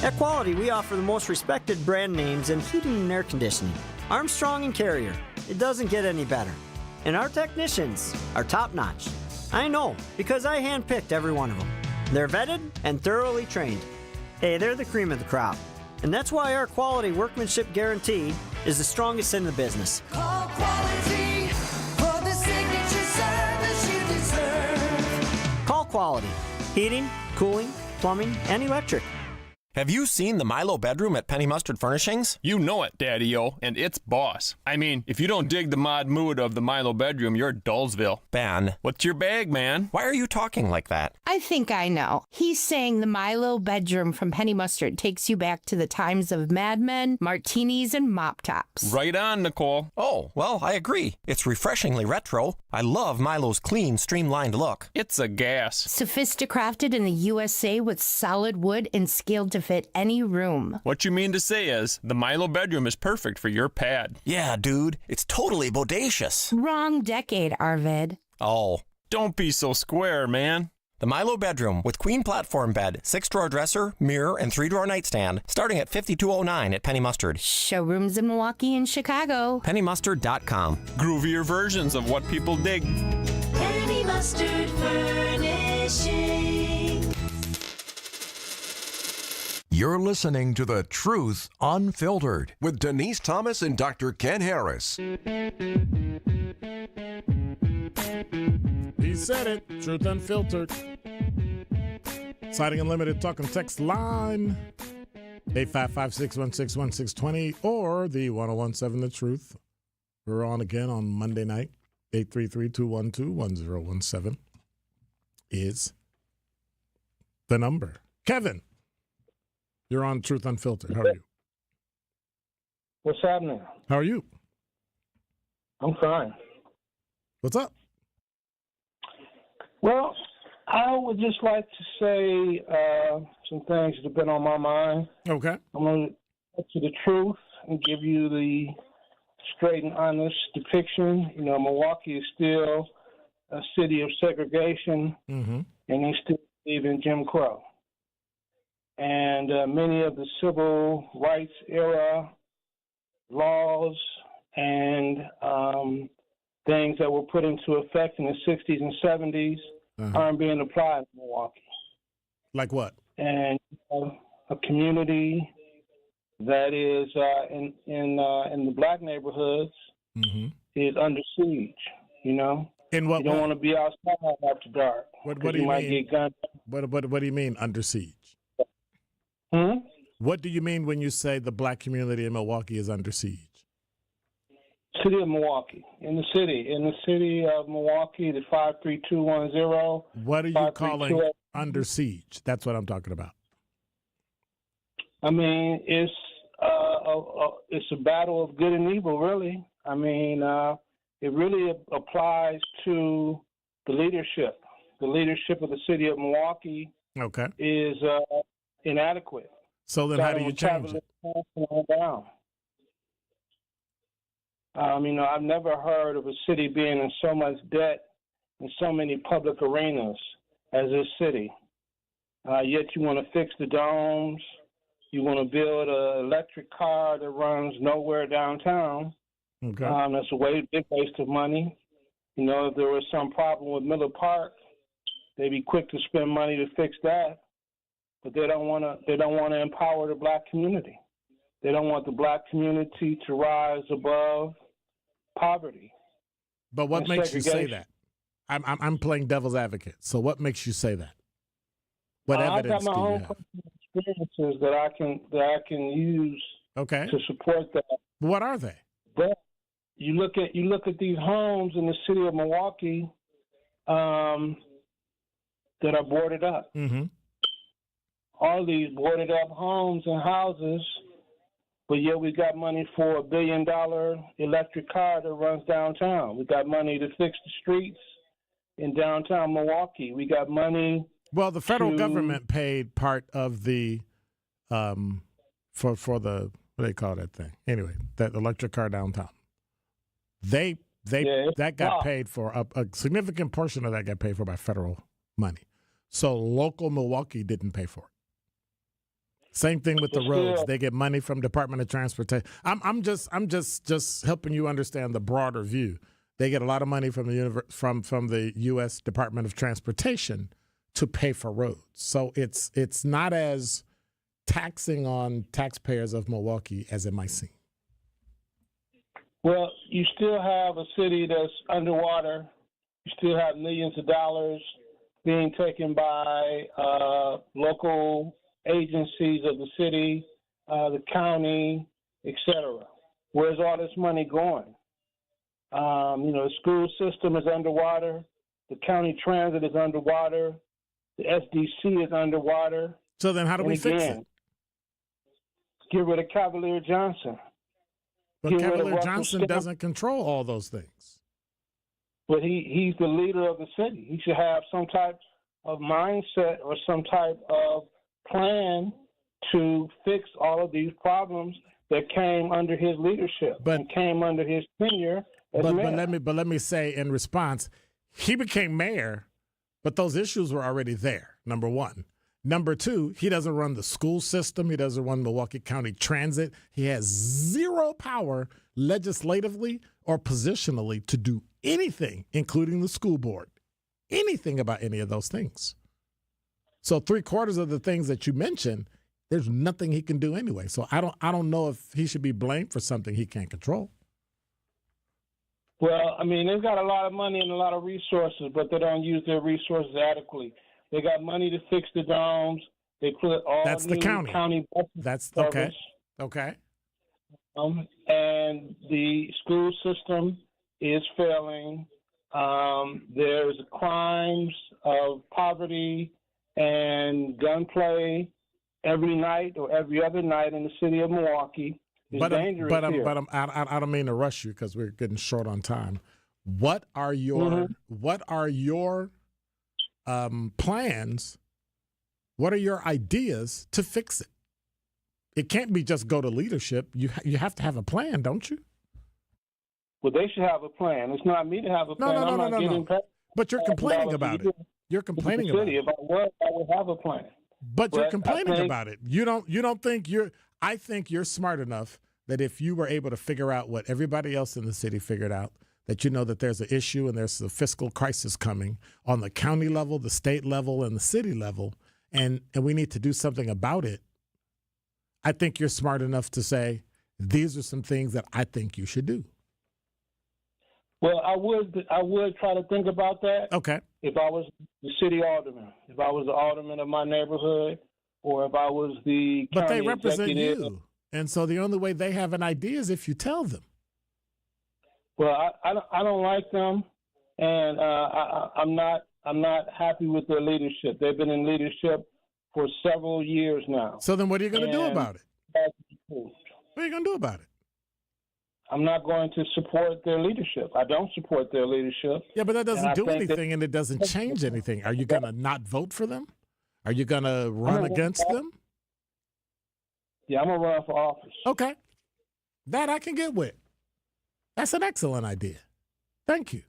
At Quality, we offer the most respected brand names in heating and air conditioning. Armstrong and Carrier. It doesn't get any better. And our technicians are top-notch. I know, because I handpicked every one of them. They're vetted and thoroughly trained. Hey, they're the cream of the crop. And that's why our quality workmanship guarantee is the strongest in the business. Call Quality for the signature service you deserve. Call Quality. Heating, cooling, plumbing, and electric. Have you seen the Milo bedroom at Penny Mustard Furnishings? You know it, Daddy-O, and it's boss. I mean, if you don't dig the mod mood of the Milo bedroom, you're Dullsville. Ben. What's your bag, man? Why are you talking like that? I think I know. He's saying the Milo bedroom from Penny Mustard takes you back to the times of Mad Men, martinis, and mop tops. Right on, Nicole. Oh, well, I agree. It's refreshingly retro. I love Milo's clean, streamlined look. It's a gas. Sophisticrafted in the USA with solid wood and scaled to fit any room. What you mean to say is, the Milo bedroom is perfect for your pad. Yeah, dude. It's totally bodacious. Wrong decade, Arvid. Oh. Don't be so square, man. The Milo bedroom with queen platform bed, 6-drawer dresser, mirror, and 3-drawer nightstand, starting at $52.09 at Penny Mustard. Showrooms in Milwaukee and Chicago. PennyMustard.com. Groovier versions of what people dig. Penny Mustard Furnishing. You're listening to The Truth Unfiltered with Denise Thomas and Dr. Ken Harris. He said it. Truth Unfiltered. Citing Unlimited talk and text line 855-616-1620 or the 1017 The Truth. We're on again on Monday night. 833-212-1017 is the number. Kevin, you're on Truth Unfiltered. How are you? What's happening? How are you? I'm fine. What's up? Well, I would just like to say some things that have been on my mind. Okay. I'm going to get to the truth and give you the straight and honest depiction. You know, Milwaukee is still a city of segregation, and they still believe in Jim Crow. And many of the civil rights era laws and things that were put into effect in the 60s and 70s aren't being applied in Milwaukee. Like what? And a community that is in the black neighborhoods is under siege. You know, in what you don't want to be outside after dark. What do you mean? What do you mean under siege? What do you mean when you say the black community in Milwaukee is under siege? City of Milwaukee, in the city of Milwaukee, the 53210. What are you calling under siege? That's what I'm talking about. I mean, it's a battle of good and evil, really. I mean, it really applies to the leadership. The leadership of the city of Milwaukee is inadequate. So then how do you change it? Down. I've never heard of a city being in so much debt in so many public arenas as this city. Yet you want to fix the domes. You want to build an electric car that runs nowhere downtown. Okay. That's a big waste of money. You know, if there was some problem with Miller Park, they'd be quick to spend money to fix that. But they don't want to empower the black community. They don't want the black community to rise above poverty. But what makes you say that? I'm playing devil's advocate. So what makes you say that? What evidence do you have? I've got my own experiences that I can use to support that. What are they? But you look at these homes in the city of Milwaukee that are boarded up. Mm-hmm. All these boarded up homes and houses, but yet we got money for $1 billion electric car that runs downtown. We got money to fix the streets in downtown Milwaukee. We got money. Well, the federal government paid part of the for the what do they call that thing? Anyway, that electric car downtown. That got paid for a significant portion of that got paid for by federal money. So local Milwaukee didn't pay for it. Same thing with the roads. They get money from Department of Transportation. I'm just helping you understand the broader view. They get a lot of money from the U.S. Department of Transportation to pay for roads. So it's not as taxing on taxpayers of Milwaukee as it might seem. Well, you still have a city that's underwater. You still have millions of dollars being taken by local agencies of the city, the county, etc. Where's all this money going? The school system is underwater. The county transit is underwater. The SDC is underwater. So then how do we fix it? Get rid of Cavalier Johnson. But Cavalier Johnson doesn't control all those things. But he's the leader of the city. He should have some type of mindset or some type of plan to fix all of these problems that came under his leadership and came under his tenure as mayor. But let me say in response, he became mayor, but those issues were already there, number one. Number two, he doesn't run the school system. He doesn't run Milwaukee County Transit. He has zero power legislatively or positionally to do anything, including the school board, anything about any of those things. So 3/4 of the things that you mentioned, there's nothing he can do anyway. So I don't know if he should be blamed for something he can't control. Well, I mean, they've got a lot of money and a lot of resources, but they don't use their resources adequately. They got money to fix the domes. They put all That's the county buses. That's service. okay. And the school system is failing. There's crimes of poverty and gunplay every night or every other night in the city of Milwaukee. It's dangerous here. I don't mean to rush you because we're getting short on time. What are your plans? What are your ideas to fix it? It can't be just go to leadership. You have to have a plan, don't you? Well, they should have a plan. It's not me to have a plan. No. But you're complaining about it. You're complaining about it. About what I would have a plan. But you're complaining about it. You don't think I think you're smart enough that if you were able to figure out what everybody else in the city figured out, that you know that there's an issue and there's a fiscal crisis coming on the county level, the state level, and the city level, and we need to do something about it, I think you're smart enough to say, these are some things that I think you should do. Well, I would try to think about that. Okay. If I was the city alderman, if I was the alderman of my neighborhood, or if I was the But county they represent executive. you. And so the only way they have an idea is if you tell them. Well, I don't like them, and I'm not happy with their leadership. They've been in leadership for several years now. So then what are you going to do about it? What are you going to do about it? I'm not going to support their leadership. I don't support their leadership. Yeah, but that doesn't do think anything, and it doesn't change anything. Are you going to not vote for them? Are you going to run against them? Yeah, I'm going to run for office. Okay. That I can get with. That's an excellent idea. Thank you.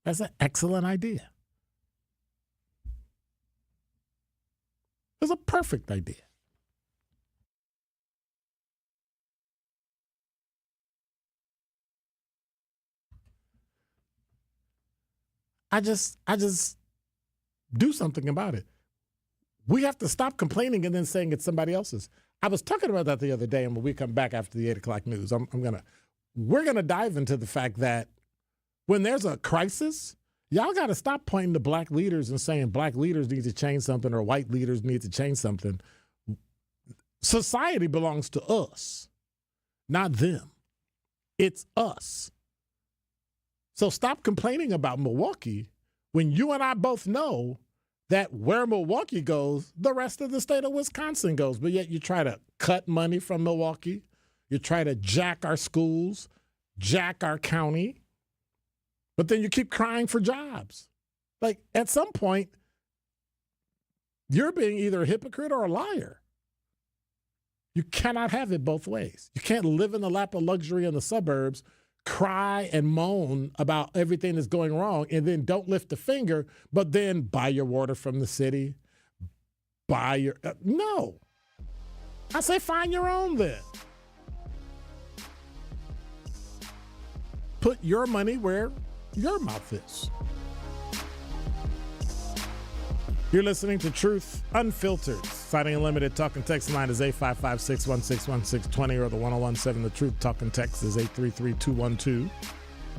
That's an excellent idea. It's a perfect idea. I just do something about it. We have to stop complaining and then saying it's somebody else's. I was talking about that the other day, and when we come back after the 8 o'clock news, we're gonna dive into the fact that when there's a crisis, y'all got to stop pointing to black leaders and saying black leaders need to change something or white leaders need to change something. Society belongs to us, not them. It's us. So stop complaining about Milwaukee when you and I both know that where Milwaukee goes, the rest of the state of Wisconsin goes. But yet you try to cut money from Milwaukee. You try to jack our schools, jack our county. But then you keep crying for jobs. Like, at some point, you're being either a hypocrite or a liar. You cannot have it both ways. You can't live in the lap of luxury in the suburbs, cry and moan about everything that's going wrong, and then don't lift a finger, but then buy your water from the city, buy your... no. I say find your own then. Put your money where your mouth is. You're listening to Truth Unfiltered. Signing Unlimited talk and text line is 855-616-1620 or the 1017. The Truth talk and text is 833-212.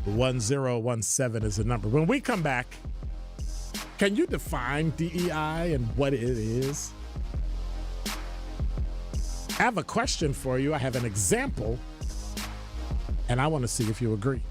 1017 is the number. When we come back, can you define DEI and what it is? I have a question for you. I have an example, and I want to see if you agree.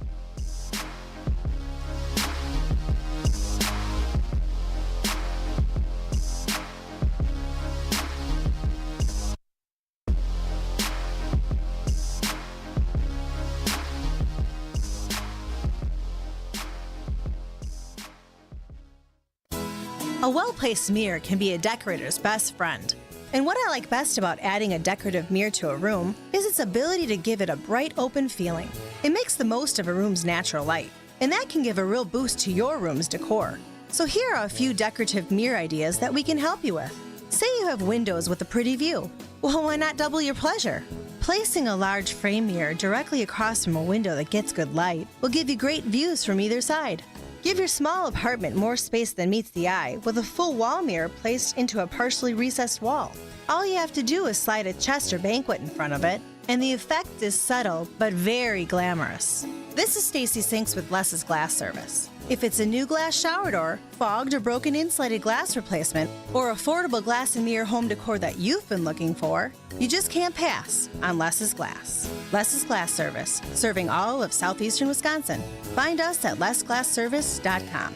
A well-placed mirror can be a decorator's best friend. And what I like best about adding a decorative mirror to a room is its ability to give it a bright, open feeling. It makes the most of a room's natural light, and that can give a real boost to your room's decor. So here are a few decorative mirror ideas that we can help you with. Say you have windows with a pretty view. Well, why not double your pleasure? Placing a large frame mirror directly across from a window that gets good light will give you great views from either side. Give your small apartment more space than meets the eye with a full wall mirror placed into a partially recessed wall. All you have to do is slide a chest or banquet in front of it, and the effect is subtle but very glamorous. This is Stacy Sinks with Less's Glass Service. If it's a new glass shower door, fogged or broken insulated glass replacement, or affordable glass and mirror home decor that you've been looking for, you just can't pass on Less's Glass. Less's Glass Service, serving all of southeastern Wisconsin. Find us at lessglassservice.com.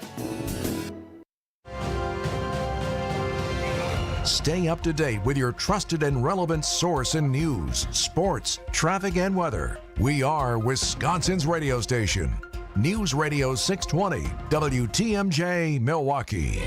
Stay up to date with your trusted and relevant source in news, sports, traffic, and weather. We are Wisconsin's radio station. News Radio 620, WTMJ, Milwaukee.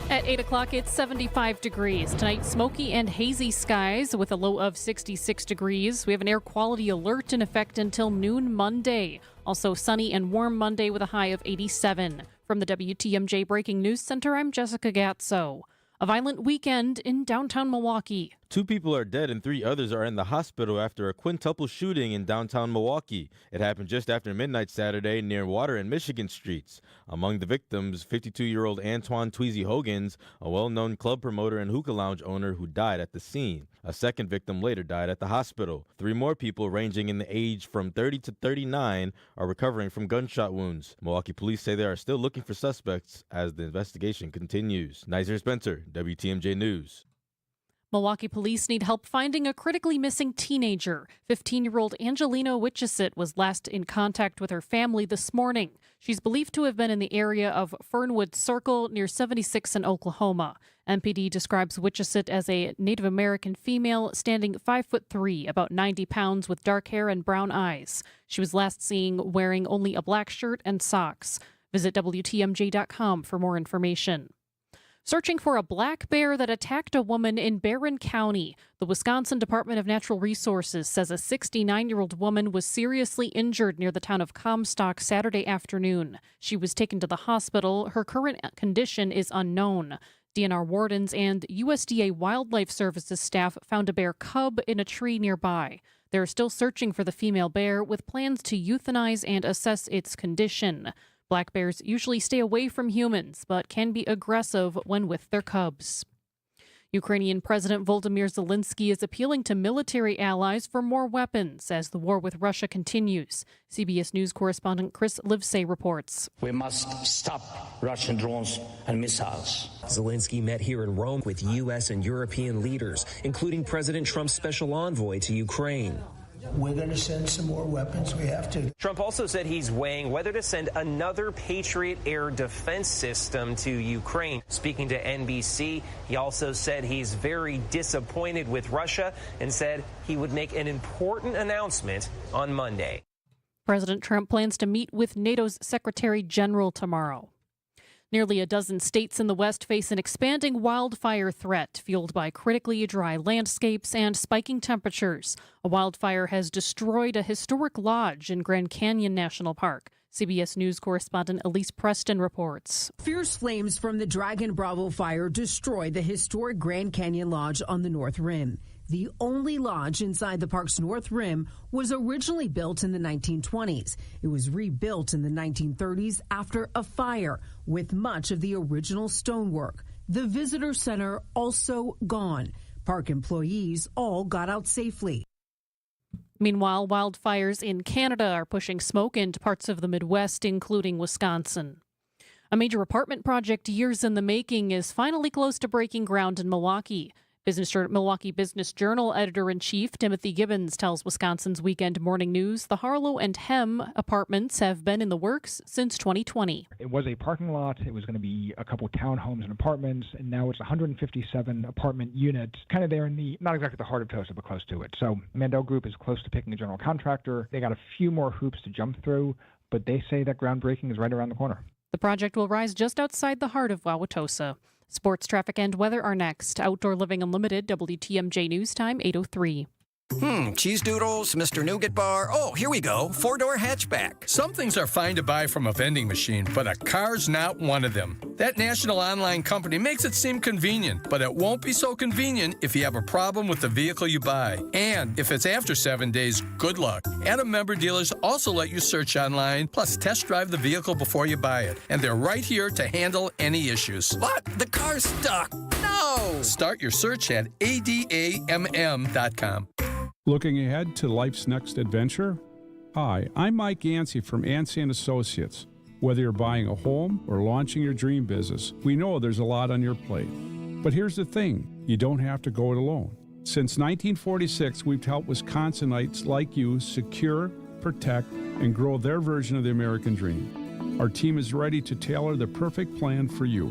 At 8 o'clock, it's 75 degrees. Tonight, smoky and hazy skies with a low of 66 degrees. We have an air quality alert in effect until noon Monday. Also sunny and warm Monday with a high of 87. From the WTMJ Breaking News Center, I'm Jessica Gatso. A violent weekend in downtown Milwaukee. 2 people are dead and 3 others are in the hospital after a quintuple shooting in downtown Milwaukee. It happened just after midnight Saturday near Water and Michigan streets. Among the victims, 52-year-old Antoine Tweezy Hogans, a well-known club promoter and hookah lounge owner who died at the scene. A second victim later died at the hospital. 3 more people ranging in the age from 30 to 39 are recovering from gunshot wounds. Milwaukee police say they are still looking for suspects as the investigation continues. Nizer Spencer, WTMJ News. Milwaukee police need help finding a critically missing teenager. 15-year-old Angelina Witchesit was last in contact with her family this morning. She's believed to have been in the area of Fernwood Circle near 76 in Oklahoma. MPD describes Witchesit as a Native American female standing 5'3", about 90 pounds, with dark hair and brown eyes. She was last seen wearing only a black shirt and socks. Visit WTMJ.com for more information. Searching for a black bear that attacked a woman in Barron County. The Wisconsin Department of Natural Resources says a 69-year-old woman was seriously injured near the town of Comstock Saturday afternoon. She was taken to the hospital. Her current condition is unknown. DNR wardens and USDA Wildlife Services staff found a bear cub in a tree nearby. They're still searching for the female bear with plans to euthanize and assess its condition. Black bears usually stay away from humans, but can be aggressive when with their cubs. Ukrainian President Volodymyr Zelensky is appealing to military allies for more weapons as the war with Russia continues. CBS News correspondent Chris Livesay reports. We must stop Russian drones and missiles. Zelensky met here in Rome with U.S. and European leaders, including President Trump's special envoy to Ukraine. We're going to send some more weapons. We have to. Trump also said he's weighing whether to send another Patriot air defense system to Ukraine. Speaking to NBC, he also said he's very disappointed with Russia and said he would make an important announcement on Monday. President Trump plans to meet with NATO's Secretary General tomorrow. Nearly a dozen states in the West face an expanding wildfire threat fueled by critically dry landscapes and spiking temperatures. A wildfire has destroyed a historic lodge in Grand Canyon National Park. CBS News correspondent Elise Preston reports. Fierce flames from the Dragon Bravo fire destroyed the historic Grand Canyon Lodge on the North Rim. The only lodge inside the park's North Rim was originally built in the 1920s. It was rebuilt in the 1930s after a fire, with much of the original stonework. The visitor center also gone. Park employees all got out safely. Meanwhile, wildfires in Canada are pushing smoke into parts of the Midwest, including Wisconsin. A major apartment project years in the making is finally close to breaking ground in Milwaukee. Milwaukee Business Journal editor-in-chief Timothy Gibbons tells Wisconsin's Weekend Morning News the Harlow and Hem apartments have been in the works since 2020. It was a parking lot. It was going to be a couple townhomes and apartments, and now it's 157 apartment units, kind of there in the, not exactly the heart of Tosa, but close to it. So Mandel Group is close to picking a general contractor. They got a few more hoops to jump through, but they say that groundbreaking is right around the corner. The project will rise just outside the heart of Wauwatosa. Sports, traffic, and weather are next. Outdoor Living Unlimited, WTMJ News Time, 8:03. Cheese doodles, Mr. Nougat Bar. Oh, here we go. 4-door hatchback. Some things are fine to buy from a vending machine, but a car's not one of them. That national online company makes it seem convenient, but it won't be so convenient if you have a problem with the vehicle you buy. And if it's after 7 days, good luck. Adam member dealers also let you search online, plus test drive the vehicle before you buy it. And they're right here to handle any issues. But the car's stuck. No! Start your search at adamm.com. Looking ahead to life's next adventure? Hi, I'm Mike Yancey from Yancey & Associates. Whether you're buying a home or launching your dream business, we know there's a lot on your plate. But here's the thing, you don't have to go it alone. Since 1946, we've helped Wisconsinites like you secure, protect, and grow their version of the American dream. Our team is ready to tailor the perfect plan for you.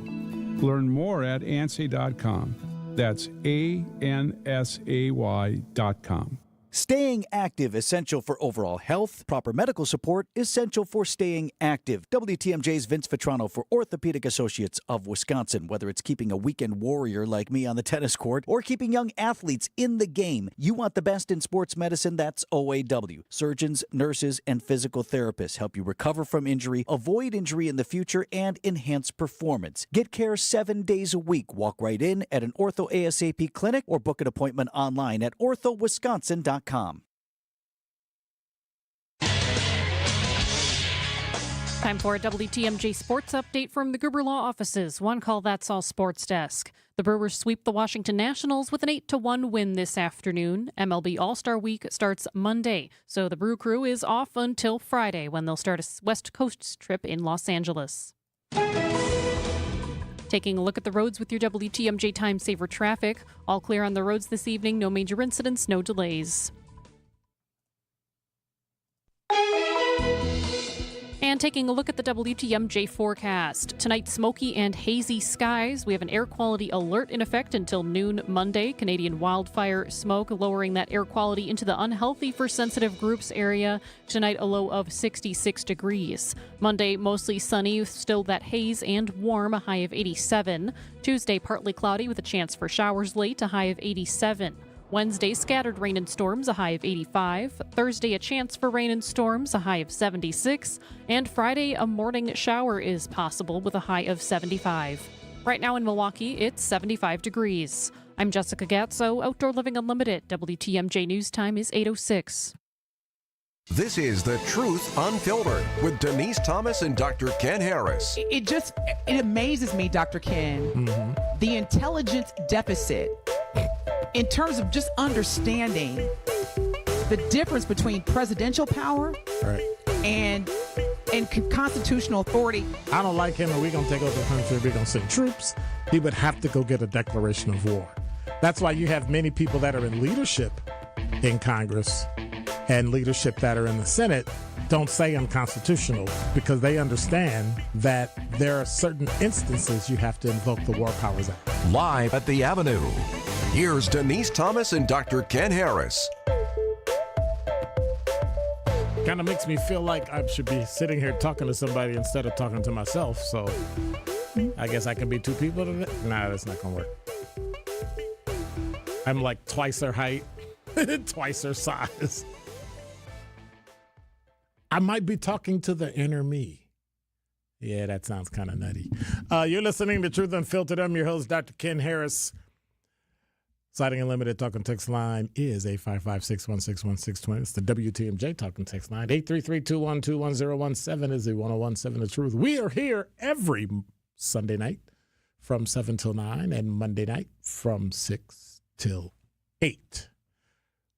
Learn more at ANSAY.com. That's ANSAY.com. Staying active, essential for overall health. Proper medical support, essential for staying active. WTMJ's Vince Vitrano for Orthopedic Associates of Wisconsin. Whether it's keeping a weekend warrior like me on the tennis court or keeping young athletes in the game, you want the best in sports medicine, that's OAW. Surgeons, nurses, and physical therapists help you recover from injury, avoid injury in the future, and enhance performance. Get care 7 days a week. Walk right in at an Ortho ASAP clinic or book an appointment online at orthowisconsin.com. Time for a WTMJ Sports Update from the Gruber Law Offices. One call, that's all sports desk. The Brewers sweep the Washington Nationals with an 8-1 win this afternoon. MLB All-Star Week starts Monday, so the Brew Crew is off until Friday when they'll start a West Coast trip in Los Angeles. Taking a look at the roads with your WTMJ Time Saver traffic. All clear on the roads this evening. No major incidents, no delays. And taking a look at the WTMJ forecast. Tonight, smoky and hazy skies. We have an air quality alert in effect until noon Monday. Canadian wildfire smoke lowering that air quality into the unhealthy for sensitive groups area. Tonight, a low of 66 degrees. Monday, mostly sunny, still that haze and warm, a high of 87. Tuesday, partly cloudy with a chance for showers late, a high of 87. Wednesday, scattered rain and storms, a high of 85. Thursday, a chance for rain and storms, a high of 76. And Friday, a morning shower is possible with a high of 75. Right now in Milwaukee, it's 75 degrees. I'm Jessica Gatso, Outdoor Living Unlimited. WTMJ News Time is 8:06. This is The Truth Unfiltered with Denise Thomas and Dr. Ken Harris. It amazes me, Dr. Ken, the intelligence deficit in terms of just understanding the difference between presidential power and constitutional authority. I don't like him, and we're going to take over the country. We're going to send troops. He would have to go get a declaration of war. That's why you have many people that are in leadership in Congress and leadership that are in the Senate don't say unconstitutional, because they understand that there are certain instances you have to invoke the War Powers Act. Live at the Avenue, here's Denise Thomas and Dr. Ken Harris. Kind of makes me feel like I should be sitting here talking to somebody instead of talking to myself. So I guess I can be two people today. Nah, that's not going to work. I'm like twice their height, twice their size. I might be talking to the inner me. Yeah, that sounds kind of nutty. You're listening to Truth Unfiltered. I'm your host, Dr. Ken Harris. Siding Unlimited Talking Text line is 855-616-1620. It's the WTMJ Talking Text line. 833-212-1017 is the 1017 The Truth. We are here every Sunday night from 7 till 9 and Monday night from 6 till 8.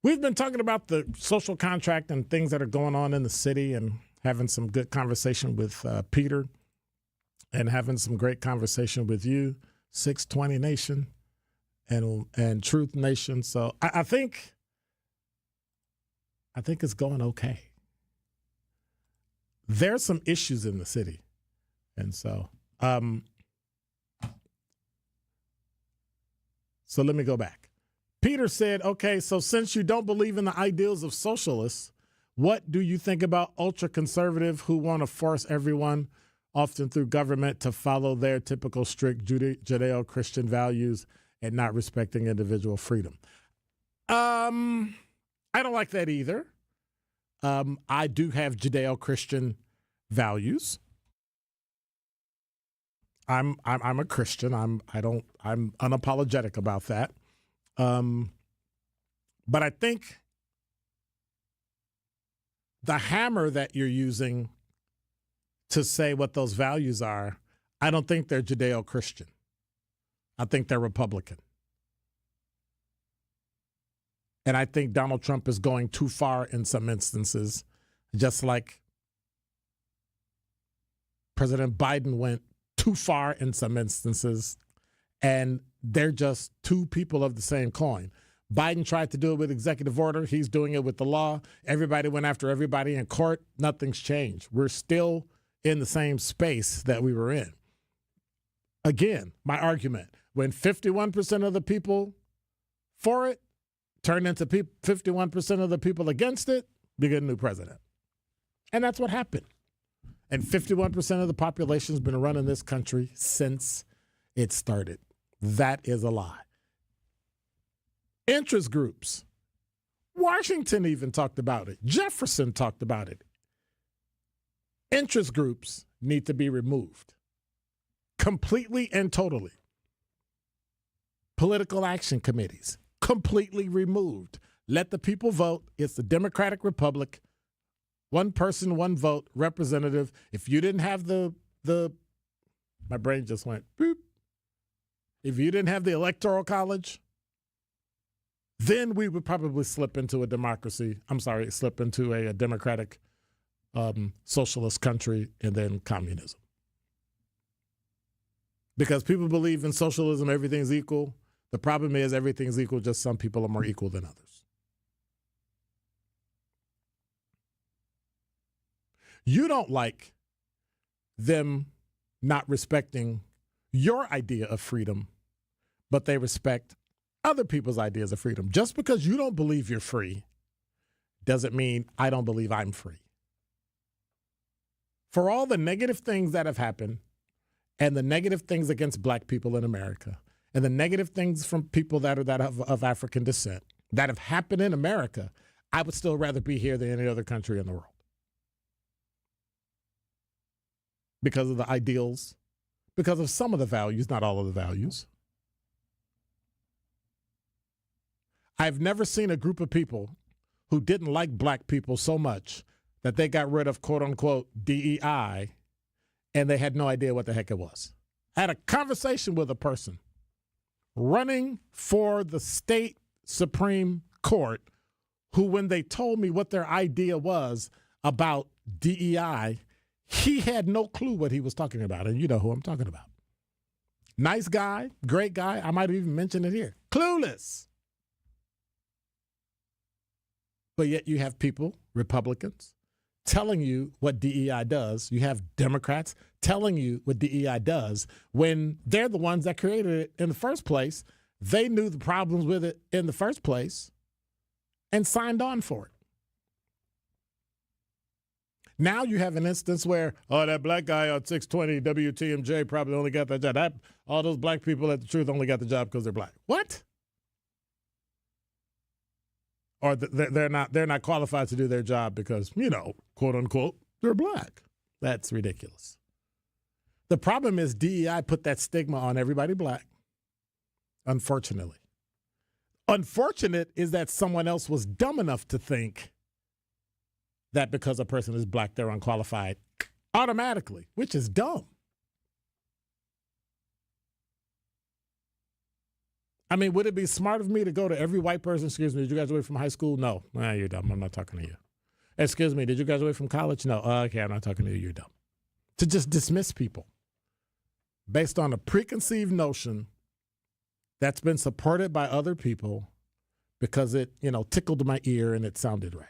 We've been talking about the social contract and things that are going on in the city, and having some good conversation with Peter, and having some great conversation with you, 620 Nation and Truth Nation. So I think it's going okay. There's some issues in the city, and so let me go back. Peter said, okay, so since you don't believe in the ideals of socialists, what do you think about ultra-conservative who want to force everyone, often through government, to follow their typical strict Judeo-Christian values and not respecting individual freedom? I don't like that either. I do have Judeo-Christian values. I'm a Christian. I'm unapologetic about that. But I think the hammer that you're using to say what those values are, I don't think they're Judeo-Christian. I think they're Republican. And I think Donald Trump is going too far in some instances, just like President Biden went too far in some instances. And they're just two people of the same coin. Biden tried to do it with executive order. He's doing it with the law. Everybody went after everybody in court. Nothing's changed. We're still in the same space that we were in. Again, my argument, when 51% of the people for it, turn into 51% of the people against it, you get a new president. And that's what happened. And 51% of the population has been running this country since it started. That is a lie. Interest groups. Washington even talked about it. Jefferson talked about it. Interest groups need to be removed completely and totally. Political action committees, completely removed. Let the people vote. It's the Democratic Republic. One person, one vote, representative. If you didn't have the my brain just went boop. If you didn't have the Electoral College, then we would probably slip into a democracy. Slip into a democratic socialist country and then communism. Because people believe in socialism, everything's equal. The problem is everything's equal, just some people are more equal than others. You don't like them not respecting your idea of freedom, but they respect other people's ideas of freedom. Just because you don't believe you're free doesn't mean I don't believe I'm free. For all the negative things that have happened and the negative things against black people in America and the negative things from people that are of African descent that have happened in America, I would still rather be here than any other country in the world. Because of the ideals, because of some of the values, not all of the values. I've never seen a group of people who didn't like black people so much that they got rid of quote unquote DEI and they had no idea what the heck it was. I had a conversation with a person running for the state Supreme Court who, when they told me what their idea was about DEI, he had no clue what he was talking about. And you know who I'm talking about. Nice guy, great guy. I might have even mentioned it here. Clueless. But yet you have people, Republicans, telling you what DEI does. You have Democrats telling you what DEI does when they're the ones that created it in the first place. They knew the problems with it in the first place and signed on for it. Now you have an instance where, that black guy on 620 WTMJ probably only got that job. All those black people at the Truth only got the job because they're black. What? Or they're not qualified to do their job because, quote unquote, they're black. That's ridiculous. The problem is DEI put that stigma on everybody black, unfortunately. Unfortunate is that someone else was dumb enough to think that because a person is black, they're unqualified automatically, which is dumb. I mean, would it be smart of me to go to every white person? Excuse me, did you graduate from high school? No. You're dumb. I'm not talking to you. Excuse me, did you graduate from college? No. Okay, I'm not talking to you. You're dumb. To just dismiss people based on a preconceived notion that's been supported by other people because it, tickled my ear and it sounded right.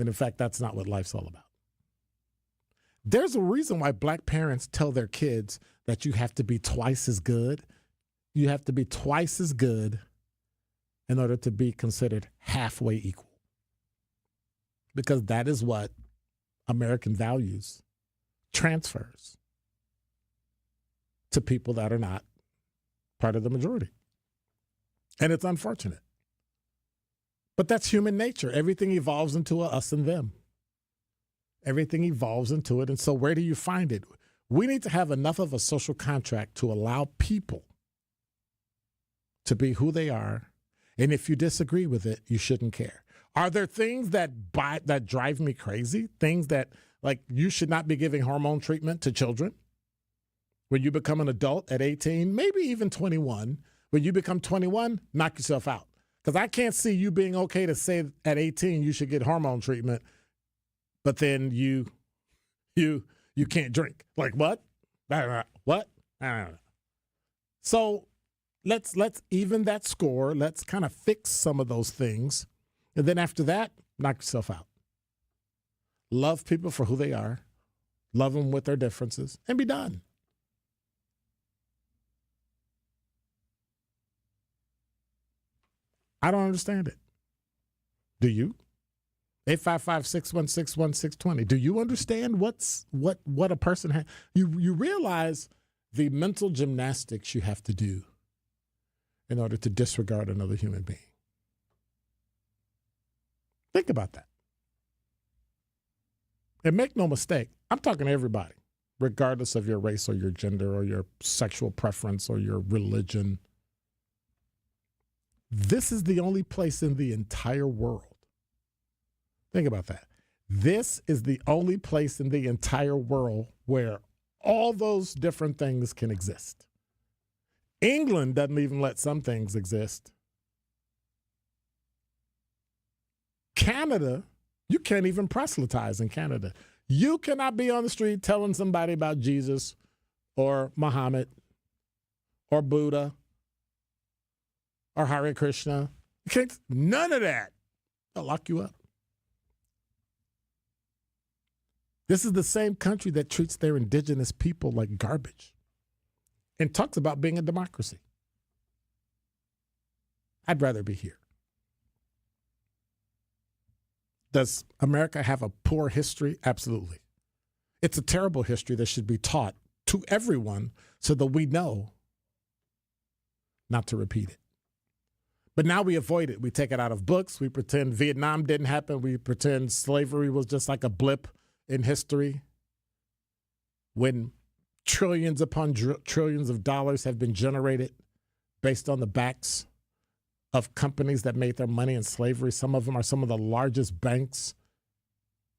And in fact, that's not what life's all about. There's a reason why black parents tell their kids that you have to be twice as good. You have to be twice as good in order to be considered halfway equal. Because that is what American values transfers to people that are not part of the majority. And it's unfortunate. But that's human nature. Everything evolves into a us and them. Everything evolves into it. And so where do you find it? We need to have enough of a social contract to allow people to be who they are. And if you disagree with it, you shouldn't care. Are there things that drive me crazy? Things that, like, you should not be giving hormone treatment to children? When you become an adult at 18, maybe even 21, when you become 21, knock yourself out. Because I can't see you being okay to say at 18 you should get hormone treatment, but then you can't drink. Like what? What? I don't know. So let's even that score. Let's kind of fix some of those things. And then after that, knock yourself out. Love people for who they are. Love them with their differences and be done. I don't understand it. Do you? 855-616-1620. Do you understand what a person has? You realize the mental gymnastics you have to do in order to disregard another human being. Think about that. And make no mistake, I'm talking to everybody, regardless of your race or your gender or your sexual preference or your religion. This is the only place in the entire world. Think about that. This is the only place in the entire world where all those different things can exist. England doesn't even let some things exist. Canada, you can't even proselytize in Canada. You cannot be on the street telling somebody about Jesus or Muhammad or Buddha or Hare Krishna. You can't, none of that. They'll lock you up. This is the same country that treats their indigenous people like garbage and talks about being a democracy. I'd rather be here. Does America have a poor history? Absolutely. It's a terrible history that should be taught to everyone so that we know not to repeat it. But now we avoid it. We take it out of books. We pretend Vietnam didn't happen. We pretend slavery was just like a blip in history when trillions upon trillions of dollars have been generated based on the backs of companies that made their money in slavery. Some of them are some of the largest banks.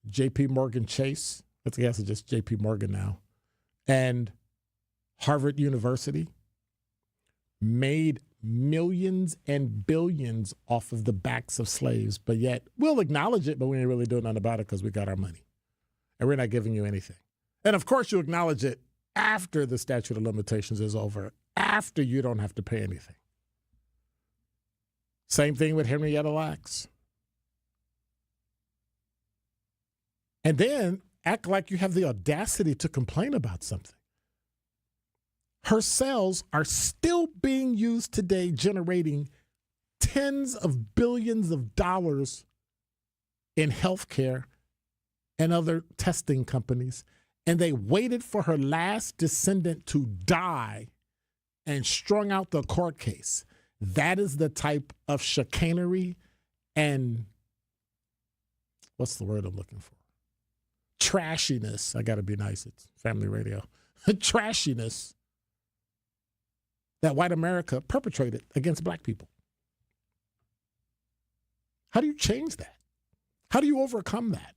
J.P. Morgan Chase, I guess it's just J.P. Morgan now, and Harvard University made millions and billions off of the backs of slaves, but yet we'll acknowledge it, but we ain't really doing nothing about it because we got our money. And we're not giving you anything. And of course you acknowledge it after the statute of limitations is over, after you don't have to pay anything. Same thing with Henrietta Lacks. And then act like you have the audacity to complain about something. Her cells are still being used today, generating tens of billions of dollars in healthcare and other testing companies. And they waited for her last descendant to die and strung out the court case. That is the type of chicanery and what's the word I'm looking for? Trashiness. I got to be nice. It's family radio. Trashiness that white America perpetrated against black people. How do you change that? How do you overcome that?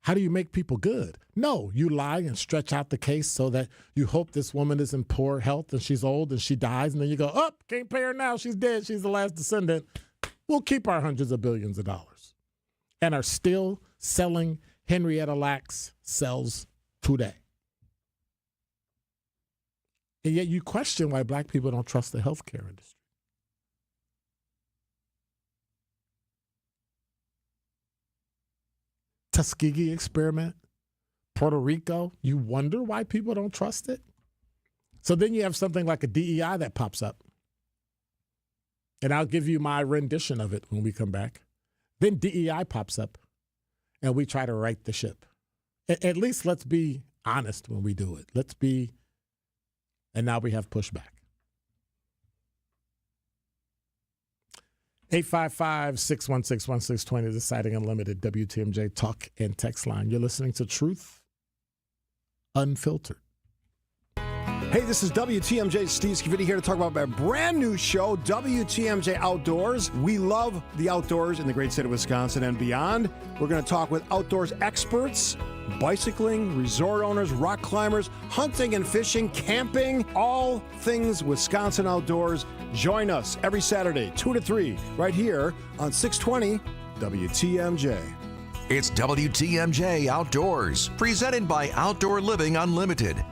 How do you make people good? No, you lie and stretch out the case so that you hope this woman is in poor health and she's old and she dies. And then you go, oh, can't pay her now. She's dead. She's the last descendant. We'll keep our hundreds of billions of dollars and are still selling Henrietta Lacks cells today. And yet you question why black people don't trust the healthcare industry. Tuskegee experiment, Puerto Rico, you wonder why people don't trust it? So then you have something like a DEI that pops up. And I'll give you my rendition of it when we come back. Then DEI pops up and we try to right the ship. At least let's be honest when we do it. And now we have pushback. 855-616-1620, the Citing Unlimited WTMJ talk and text line. You're listening to Truth Unfiltered. Hey, this is WTMJ's Steve Scavidi here to talk about my brand new show, WTMJ Outdoors. We love the outdoors in the great state of Wisconsin and beyond. We're going to talk with outdoors experts, bicycling, resort owners, rock climbers, hunting and fishing, camping, all things Wisconsin outdoors. Join us every Saturday, 2 to 3, right here on 620 WTMJ. It's WTMJ Outdoors, presented by Outdoor Living Unlimited.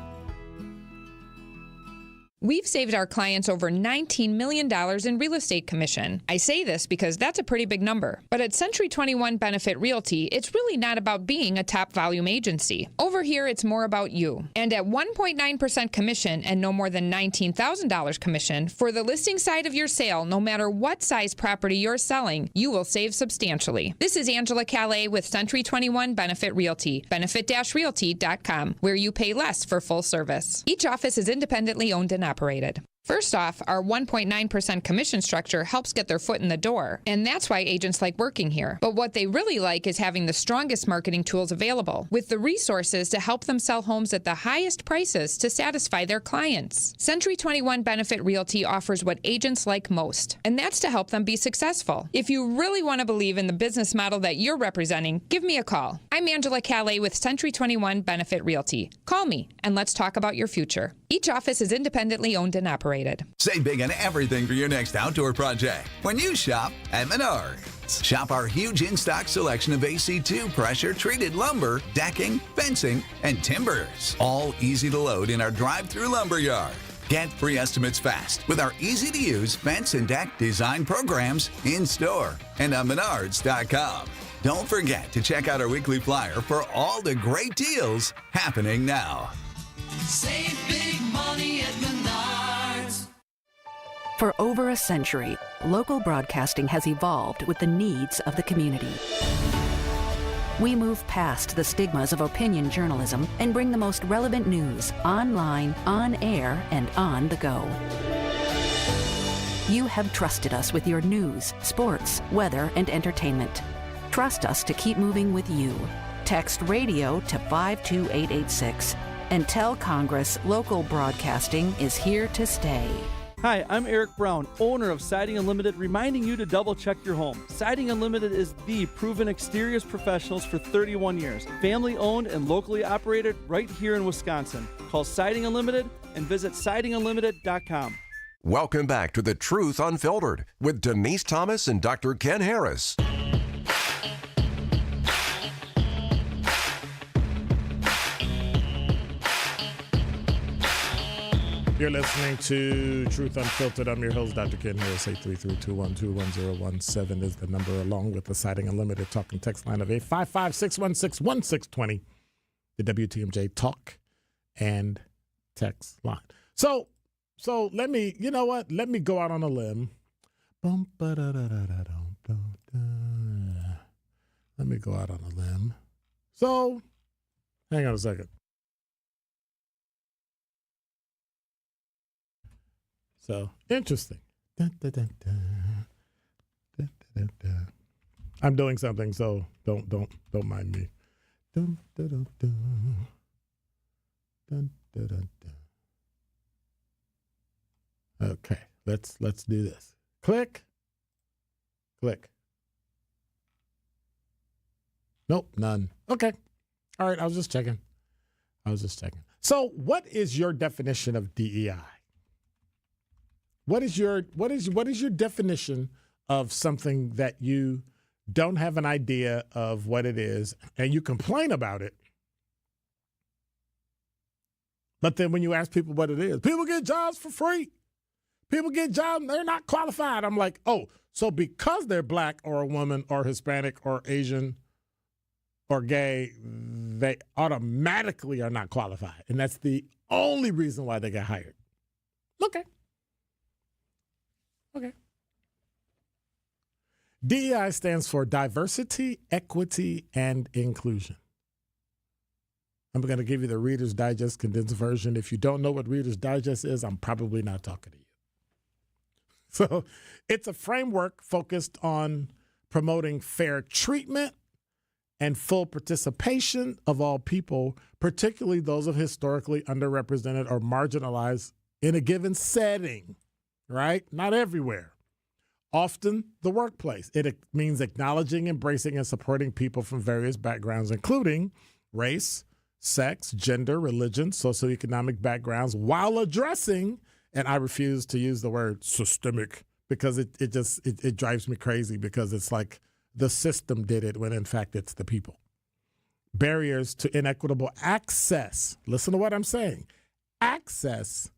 We've saved our clients over $19 million in real estate commission. I say this because that's a pretty big number. But at Century 21 Benefit Realty, it's really not about being a top volume agency. Over here, it's more about you. And at 1.9% commission and no more than $19,000 commission, for the listing side of your sale, no matter what size property you're selling, you will save substantially. This is Angela Calais with Century 21 Benefit Realty, benefit-realty.com, where you pay less for full service. Each office is independently owned and operated. First off, our 1.9% commission structure helps get their foot in the door, and that's why agents like working here. But what they really like is having the strongest marketing tools available, with the resources to help them sell homes at the highest prices to satisfy their clients. Century 21 Benefit Realty offers what agents like most, and that's to help them be successful. If you really want to believe in the business model that you're representing, give me a call. I'm Angela Calais with Century 21 Benefit Realty. Call me, and let's talk about your future. Each office is independently owned and operated. Save big on everything for your next outdoor project when you shop at Menards. Shop our huge in-stock selection of AC2 pressure-treated lumber, decking, fencing, and timbers. All easy to load in our drive-through lumber yard. Get free estimates fast with our easy-to-use fence and deck design programs in-store and on Menards.com. Don't forget to check out our weekly flyer for all the great deals happening now. Save big money at Menards. For over a century, local broadcasting has evolved with the needs of the community. We move past the stigmas of opinion journalism and bring the most relevant news online, on air, and on the go. You have trusted us with your news, sports, weather, and entertainment. Trust us to keep moving with you. Text radio to 52886 and tell Congress local broadcasting is here to stay. Hi, I'm Eric Brown, owner of Siding Unlimited, reminding you to double-check your home. Siding Unlimited is the proven exteriors professionals for 31 years. Family-owned and locally operated right here in Wisconsin. Call Siding Unlimited and visit sidingunlimited.com. Welcome back to The Truth Unfiltered with Denise Thomas and Dr. Ken Harris. You're listening to Truth Unfiltered. I'm your host, Dr. Ken Harris. 833-212-1017 is the number, along with the Siding Unlimited talk and text line of 855-616-1620. The WTMJ talk and text line. So let me, you know what? Let me go out on a limb. Let me go out on a limb. So, hang on a second. So interesting. I'm doing something, so don't mind me. Okay, let's do this. Click. Nope, none. Okay. All right, I was just checking. So, what is your definition of DEI? What is your definition of something that you don't have an idea of what it is and you complain about it? But then when you ask people what it is, people get jobs for free. People get jobs and they're not qualified. I'm like, oh, so because they're black or a woman or Hispanic or Asian or gay, they automatically are not qualified. And that's the only reason why they get hired. Okay. DEI stands for diversity, equity, and inclusion. I'm going to give you the Reader's Digest condensed version. If you don't know what Reader's Digest is, I'm probably not talking to you. So it's a framework focused on promoting fair treatment and full participation of all people, particularly those of historically underrepresented or marginalized in a given setting, right? Not everywhere. Often the workplace. It means acknowledging, embracing, and supporting people from various backgrounds, including race, sex, gender, religion, socioeconomic backgrounds, while addressing, and I refuse to use the word systemic because it drives me crazy because it's like the system did it when in fact it's the people. Barriers to inequitable access. Listen to what I'm saying. Access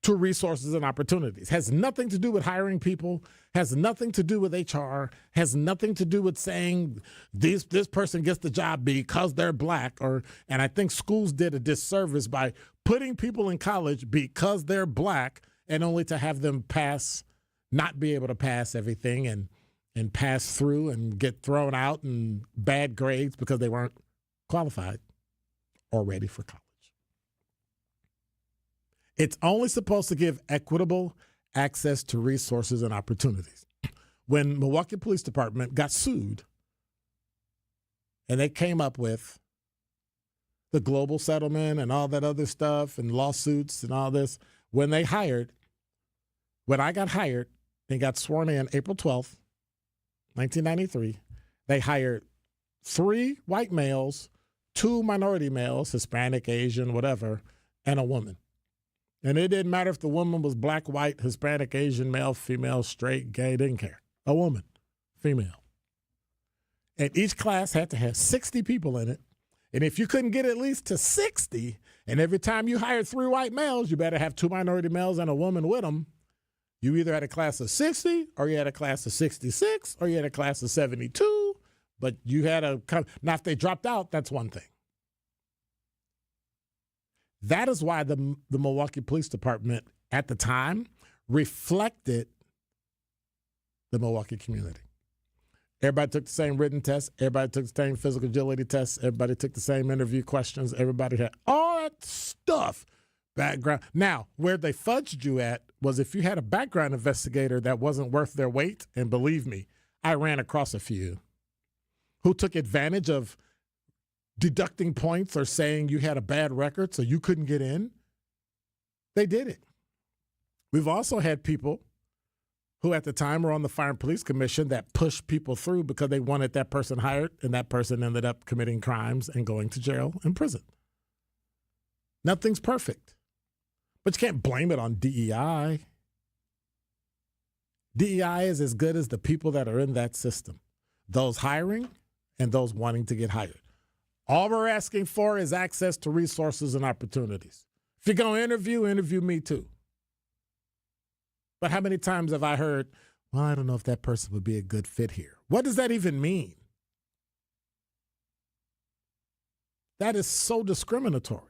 to resources and opportunities. Has nothing to do with hiring people, has nothing to do with HR, has nothing to do with saying this person gets the job because they're black. And I think schools did a disservice by putting people in college because they're black and only to have them not be able to pass everything and pass through and get thrown out and bad grades because they weren't qualified or ready for college. It's only supposed to give equitable access to resources and opportunities. When Milwaukee Police Department got sued and they came up with the global settlement and all that other stuff and lawsuits and all this, when I got hired and got sworn in April 12th, 1993, they hired 3 white males, 2 minority males, Hispanic, Asian, whatever, and a woman. And it didn't matter if the woman was black, white, Hispanic, Asian, male, female, straight, gay, didn't care. A woman, female. And each class had to have 60 people in it. And if you couldn't get at least to 60, and every time you hired 3 white males, you better have 2 minority males and a woman with them, you either had a class of 60, or you had a class of 66, or you had a class of 72, but you had now if they dropped out, that's one thing. That is why the Milwaukee Police Department at the time reflected the Milwaukee community. Everybody took the same written test. Everybody took the same physical agility tests. Everybody took the same interview questions. Everybody had all that stuff. Background. Now, where they fudged you at was if you had a background investigator that wasn't worth their weight, and believe me, I ran across a few who took advantage of deducting points or saying you had a bad record so you couldn't get in. They did it. We've also had people who at the time were on the Fire and Police Commission that pushed people through because they wanted that person hired, and that person ended up committing crimes and going to jail and prison. Nothing's perfect. But you can't blame it on DEI. DEI is as good as the people that are in that system, those hiring and those wanting to get hired. All we're asking for is access to resources and opportunities. If you're going to interview me too. But how many times have I heard, well, I don't know if that person would be a good fit here. What does that even mean? That is so discriminatory.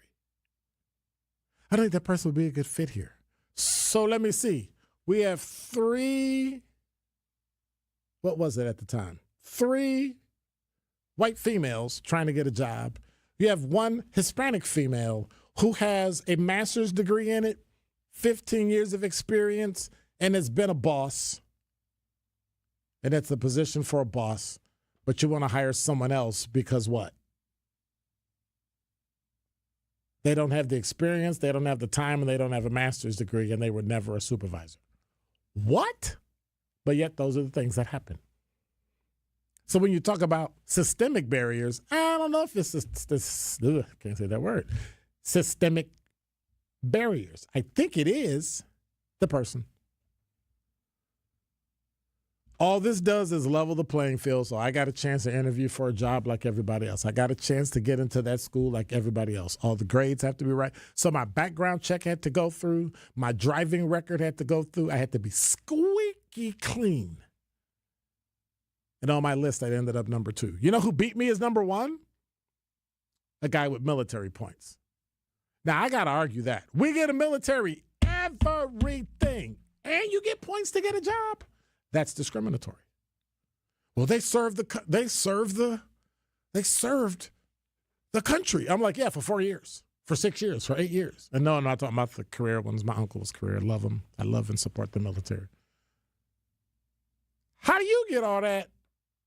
I don't think that person would be a good fit here. So let me see. We have 3, what was it at the time? 3 white females trying to get a job. You have 1 Hispanic female who has a master's degree in it, 15 years of experience, and has been a boss. And it's a position for a boss, but you want to hire someone else because what? They don't have the experience, they don't have the time, and they don't have a master's degree, and they were never a supervisor. What? But yet those are the things that happen. So when you talk about systemic barriers, I don't know if it's can't say that word. Systemic barriers. I think it is the person. All this does is level the playing field, so I got a chance to interview for a job like everybody else. I got a chance to get into that school like everybody else. All the grades have to be right. So my background check had to go through. My driving record had to go through. I had to be squeaky clean. And on my list, I ended up number 2. You know who beat me as number 1? A guy with military points. Now, I got to argue that. We get a military everything, and you get points to get a job. That's discriminatory. Well, they served the country. I'm like, yeah, for 4 years, for 6 years, for 8 years. And no, I'm not talking about the career ones. My uncle's career. I love him. I love and support the military. How do you get all that?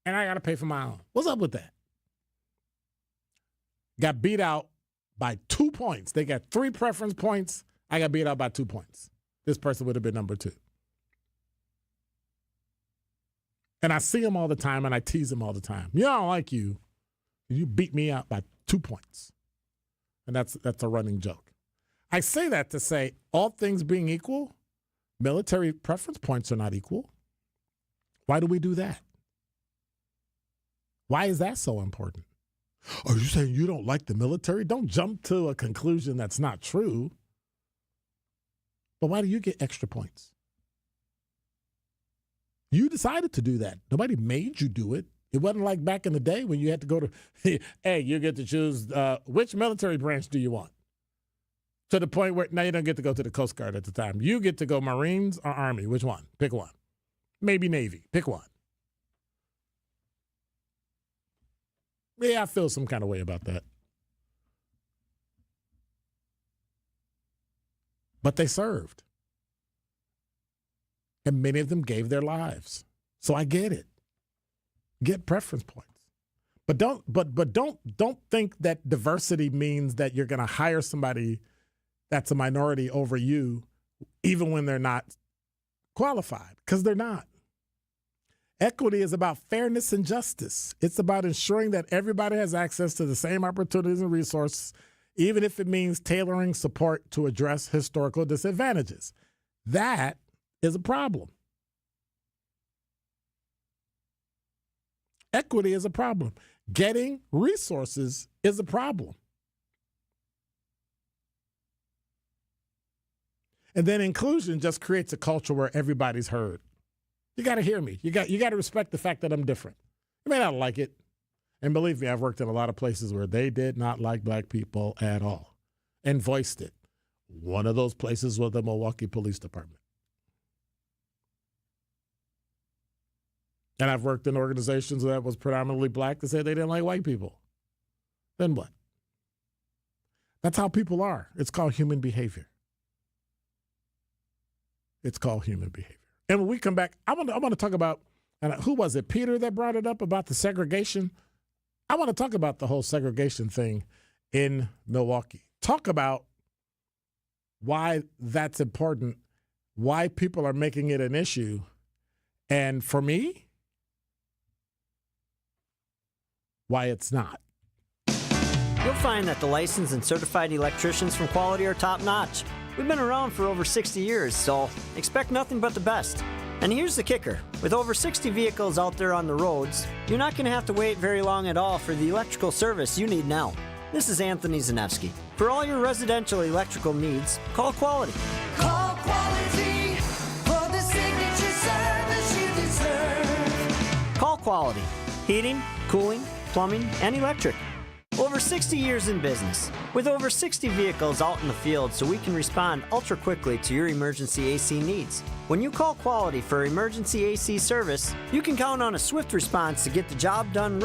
And I got to pay for my own. What's up with that? Got beat out by 2 points. They got 3 preference points. I got beat out by 2 points. This person would have been number 2. And I see him all the time, and I tease him all the time. Yeah, I don't like you. You beat me out by 2 points. And that's a running joke. I say that to say, all things being equal, military preference points are not equal. Why do we do that? Why is that so important? Are you saying you don't like the military? Don't jump to a conclusion that's not true. But why do you get extra points? You decided to do that. Nobody made you do it. It wasn't like back in the day when you had to go to, hey, you get to choose which military branch do you want? To the point where now you don't get to go to the Coast Guard at the time. You get to go Marines or Army. Which one? Pick one. Maybe Navy. Pick one. Yeah, I feel some kind of way about that. But they served. And many of them gave their lives. So I get it. Get preference points. But don't think that diversity means that you're going to hire somebody that's a minority over you, even when they're not qualified, because they're not. Equity is about fairness and justice. It's about ensuring that everybody has access to the same opportunities and resources, even if it means tailoring support to address historical disadvantages. That is a problem. Equity is a problem. Getting resources is a problem. And then inclusion just creates a culture where everybody's heard. You got to hear me. You got to respect the fact that I'm different. You may not like it. And believe me, I've worked in a lot of places where they did not like black people at all and voiced it. One of those places was the Milwaukee Police Department. And I've worked in organizations that was predominantly black that said they didn't like white people. Then what? That's how people are. It's called human behavior. It's called human behavior. And when we come back, I want to talk about, and who was it, Peter, that brought it up about the segregation? I want to talk about the whole segregation thing in Milwaukee. Talk about why that's important, why people are making it an issue. And for me, why it's not. You'll find that the licensed and certified electricians from Quality are top-notch. We've been around for over 60 years, so expect nothing but the best. And here's the kicker. With over 60 vehicles out there on the roads, you're not going to have to wait very long at all for the electrical service you need now. This is Anthony Zanevsky. For all your residential electrical needs, call Quality. Call Quality for the signature service you deserve. Call Quality. Heating, cooling, plumbing, and electric. Over 60 years in business, with over 60 vehicles out in the field so we can respond ultra quickly to your emergency AC needs. When you call Quality for emergency AC service, you can count on a swift response to get the job done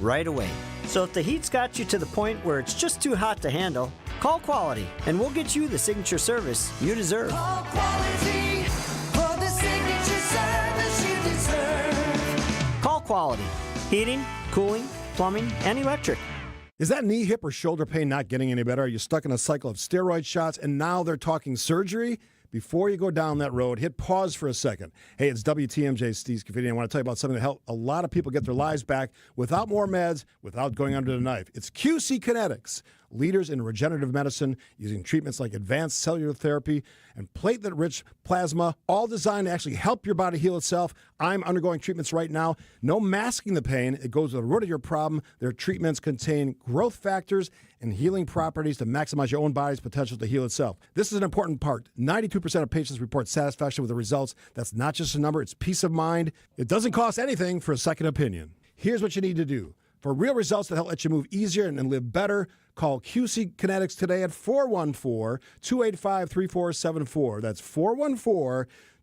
right away. So if the heat's got you to the point where it's just too hot to handle, call Quality and we'll get you the signature service you deserve. Call Quality for the signature service you deserve. Call Quality. Heating, cooling, plumbing, and electric. Is that knee, hip, or shoulder pain not getting any better? Are you stuck in a cycle of steroid shots and now they're talking surgery? Before you go down that road, hit pause for a second. Hey, it's WTMJ Steve Scafidi. I want to tell you about something that helped a lot of people get their lives back without more meds, without going under the knife. It's QC Kinetics, leaders in regenerative medicine using treatments like advanced cellular therapy and platelet-rich plasma, all designed to actually help your body heal itself. I'm undergoing treatments right now. No masking the pain. It goes to the root of your problem. Their treatments contain growth factors and healing properties to maximize your own body's potential to heal itself. This is an important part. 92% of patients report satisfaction with the results. That's not just a number. It's peace of mind. It doesn't cost anything for a second opinion. Here's what you need to do. For real results that help let you move easier and live better, call QC Kinetics today at 414-285-3474. That's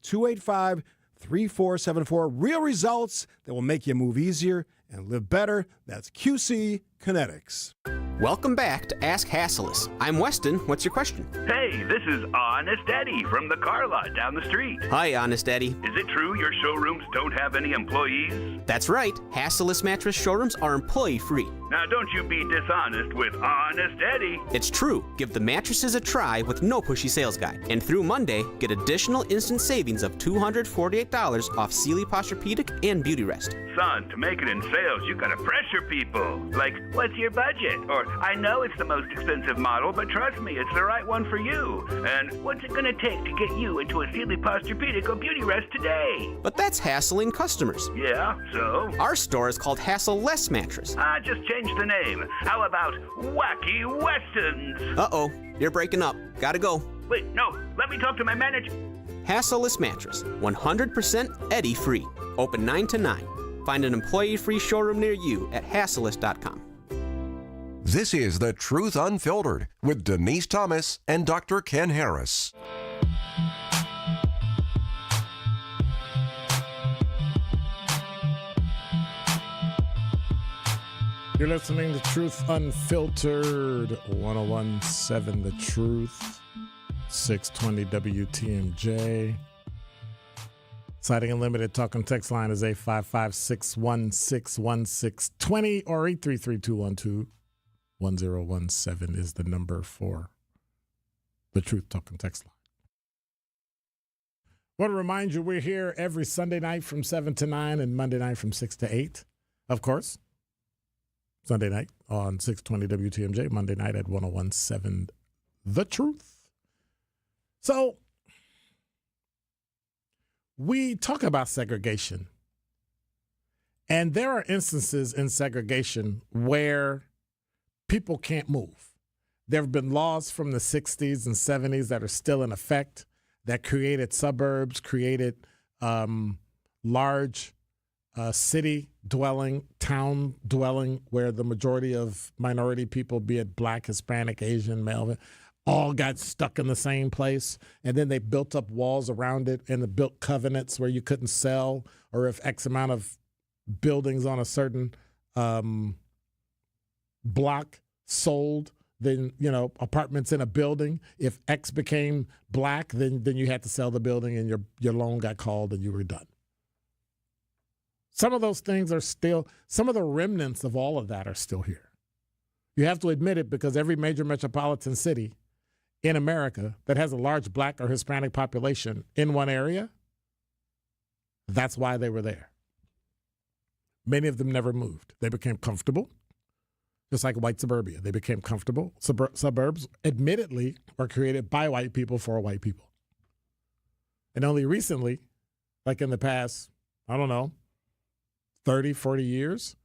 414-285-3474. Real results that will make you move easier and live better. That's QC Kinetics. Welcome back to Ask Hasselus. I'm Weston. What's your question? Hey, this is Honest Eddie from the car lot down the street. Hi, Honest Eddie. Is it true your showrooms don't have any employees? That's right. Hasselus mattress showrooms are employee-free. Now, don't you be dishonest with Honest Eddie. It's true. Give the mattresses a try with no pushy sales guide. And through Monday, get additional instant savings of $248 off Sealy Posturepedic and Beauty Rest. Son, to make it in sales, you gotta pressure people. Like, what's your budget? Or, I know it's the most expensive model, but trust me, it's the right one for you. And what's it gonna take to get you into a Sealy Posturepedic or Beauty Rest today? But that's hassling customers. Yeah, so? Our store is called Hassle Less Mattress. Just change the name. How about Wacky Westerns? Uh-oh, you're breaking up. Gotta go. Wait, no, let me talk to my manager. Hassleless Mattress, 100% Eddie free. Open 9 to 9. Find an employee-free showroom near you at hassleless.com. This is The Truth Unfiltered with Denise Thomas and Dr. Ken Harris. You're listening to Truth Unfiltered, 1017 The Truth, 620 WTMJ. Citing Unlimited talk and text line is 855-616-1620 or 833-212-1017 is the number for the Truth Talk and text line. Want to remind you we're here every Sunday night from 7 to 9 and Monday night from 6 to 8, of course. Sunday night on 620 WTMJ, Monday night at 1017 The Truth. So, we talk about segregation, and there are instances in segregation where people can't move. There have been laws from the 60s and 70s that are still in effect that created suburbs, created large city dwelling, town dwelling, where the majority of minority people, be it black, Hispanic, Asian, male, all got stuck in the same place. And then they built up walls around it and they built covenants where you couldn't sell, or if X amount of buildings on a certain block sold, then, apartments in a building, if X became black, then you had to sell the building and your loan got called and you were done. Some of those things are still, some of the remnants of all of that are still here. You have to admit it, because every major metropolitan city in America that has a large black or Hispanic population in one area, that's why they were there. Many of them never moved. They became comfortable, just like white suburbia. They became comfortable. Suburbs, admittedly, were created by white people for white people. And only recently, like in the past, 30, 40 years,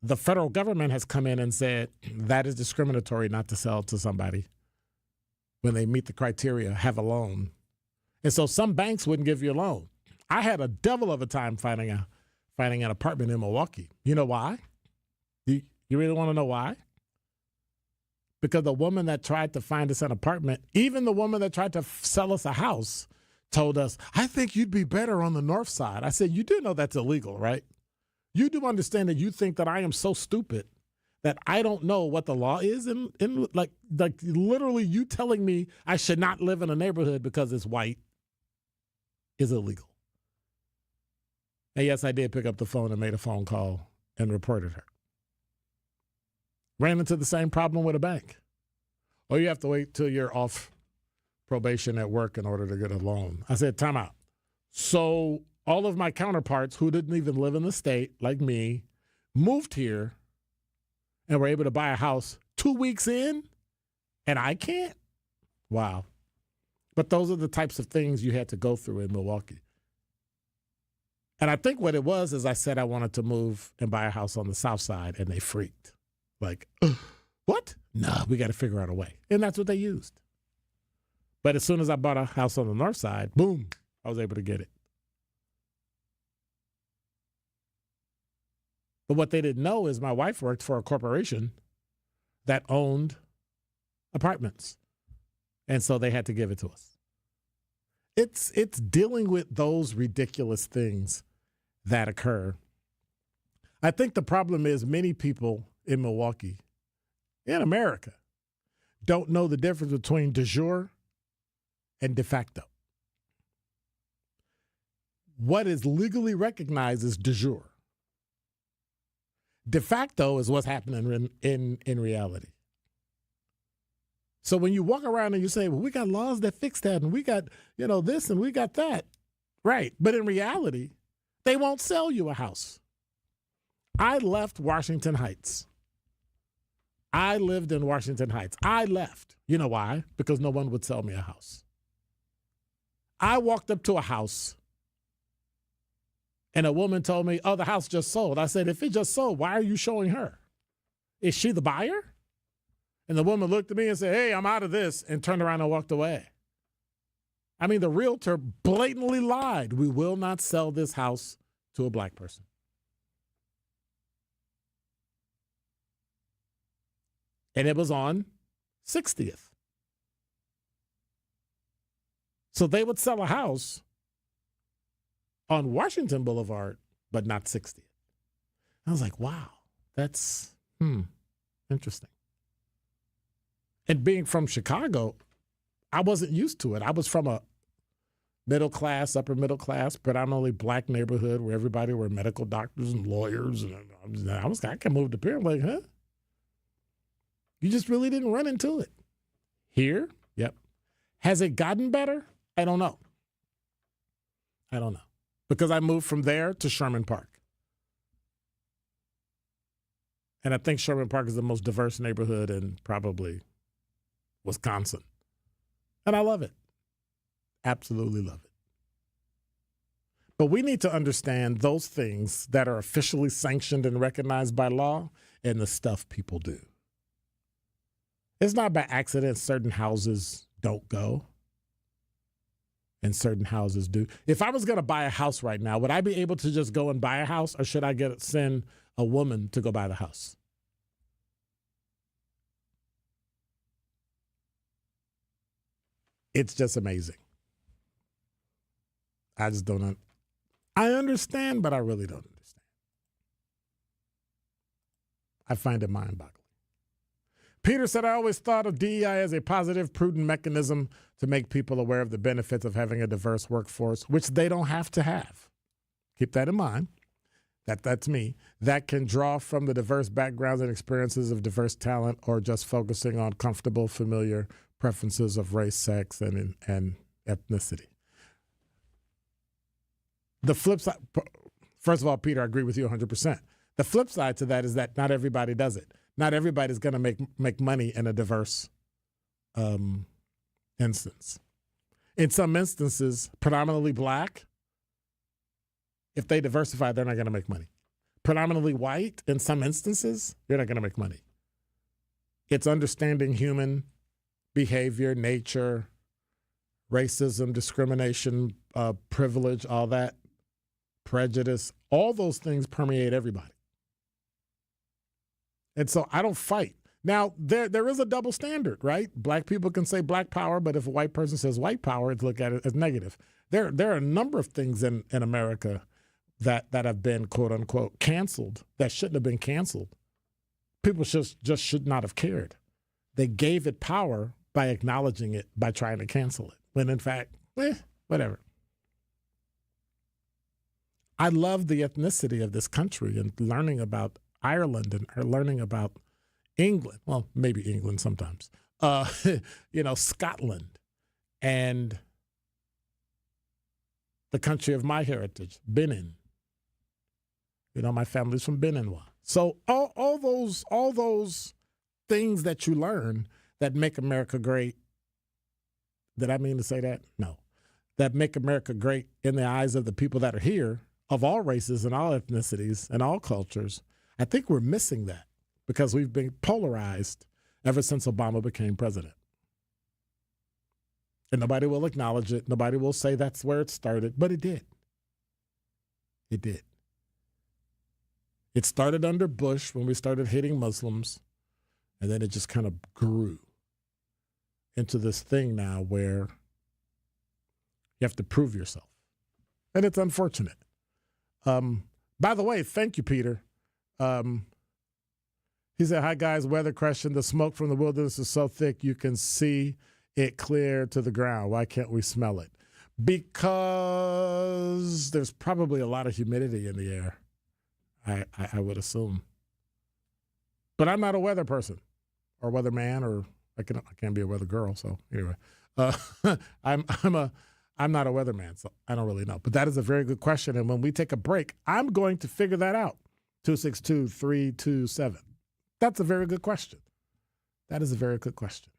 the federal government has come in and said that is discriminatory not to sell to somebody when they meet the criteria, have a loan. And so some banks wouldn't give you a loan. I had a devil of a time finding an apartment in Milwaukee. You know why? You really want to know why? Because the woman that tried to find us an apartment, even the woman that tried to sell us a house, told us, I think you'd be better on the north side. I said, you do know that's illegal, right? You do understand that you think that I am so stupid that I don't know what the law is, in like literally you telling me I should not live in a neighborhood because it's white is illegal. And yes, I did pick up the phone and made a phone call and reported her. Ran into the same problem with a bank. Oh, you have to wait till you're off probation at work in order to get a loan. I said, time out. So all of my counterparts who didn't even live in the state, like me, moved here and were able to buy a house 2 weeks in, and I can't? Wow. But those are the types of things you had to go through in Milwaukee. And I think what it was is I said I wanted to move and buy a house on the south side, and they freaked. Like, what? No, we got to figure out a way. And that's what they used. But as soon as I bought a house on the north side, boom, I was able to get it. But what they didn't know is my wife worked for a corporation that owned apartments. And so they had to give it to us. It's dealing with those ridiculous things that occur. I think the problem is many people in Milwaukee, in America, don't know the difference between de jure and de facto. What is legally recognized is de jure. De facto is what's happening in reality. So when you walk around and you say, well, we got laws that fix that, and we got, this and we got that. Right. But in reality, they won't sell you a house. I left Washington Heights. I lived in Washington Heights. I left. You know why? Because no one would sell me a house. I walked up to a house and a woman told me, oh, the house just sold. I said, if it just sold, why are you showing her? Is she the buyer? And the woman looked at me and said, hey, I'm out of this, and turned around and walked away. I mean, the realtor blatantly lied. We will not sell this house to a black person. And it was on 60th. So they would sell a house on Washington Boulevard, but not 60th. I was like, wow, that's interesting. And being from Chicago, I wasn't used to it. I was from a middle class, upper middle class, predominantly black neighborhood where everybody were medical doctors and lawyers. And I can move to here. I'm like, huh? You just really didn't run into it. Here? Yep. Has it gotten better? I don't know. Because I moved from there to Sherman Park. And I think Sherman Park is the most diverse neighborhood in probably Wisconsin. And I love it. Absolutely love it. But we need to understand those things that are officially sanctioned and recognized by law and the stuff people do. It's not by accident certain houses don't go and certain houses do. If I was going to buy a house right now, would I be able to just go and buy a house, or should I send a woman to go buy the house? It's just amazing. I just don't. I understand, but I really don't understand. I find it mind-boggling. Peter said, I always thought of DEI as a positive, prudent mechanism to make people aware of the benefits of having a diverse workforce, which they don't have to have. Keep that in mind. That's me. That can draw from the diverse backgrounds and experiences of diverse talent, or just focusing on comfortable, familiar preferences of race, sex, and ethnicity. The flip side, first of all, Peter, I agree with you 100%. The flip side to that is that not everybody does it. Not everybody's going to make money in a diverse instance. In some instances, predominantly black, if they diversify, they're not going to make money. Predominantly white, in some instances, you're not going to make money. It's understanding human behavior, nature, racism, discrimination, privilege, all that, prejudice, all those things permeate everybody. And so I don't fight. Now, there is a double standard, right? Black people can say black power, but if a white person says white power, it's looked at it as negative. There are a number of things in America that have been, quote unquote, canceled that shouldn't have been canceled. People just should not have cared. They gave it power by acknowledging it, by trying to cancel it, when in fact, whatever. I love the ethnicity of this country and learning about Ireland and learning about England. Well, maybe England sometimes. Scotland and the country of my heritage, Benin. My family's from Benin. So all those things that you learn that make America great. Did I mean to say that? No. That make America great in the eyes of the people that are here, of all races and all ethnicities and all cultures. I think we're missing that because we've been polarized ever since Obama became president. And nobody will acknowledge it. Nobody will say that's where it started, but it did. It did. It started under Bush when we started hating Muslims, and then it just kind of grew into this thing now where you have to prove yourself. And it's unfortunate. By the way, thank you, Peter. He said, hi, guys, weather question. The smoke from the wilderness is so thick you can see it clear to the ground. Why can't we smell it? Because there's probably a lot of humidity in the air, I would assume. But I'm not a weather person or weather man, or I can't be a weather girl. So anyway, I'm not a weatherman, so I don't really know. But that is a very good question. And when we take a break, I'm going to figure that out. 262-327. That's a very good question. That is a very good question.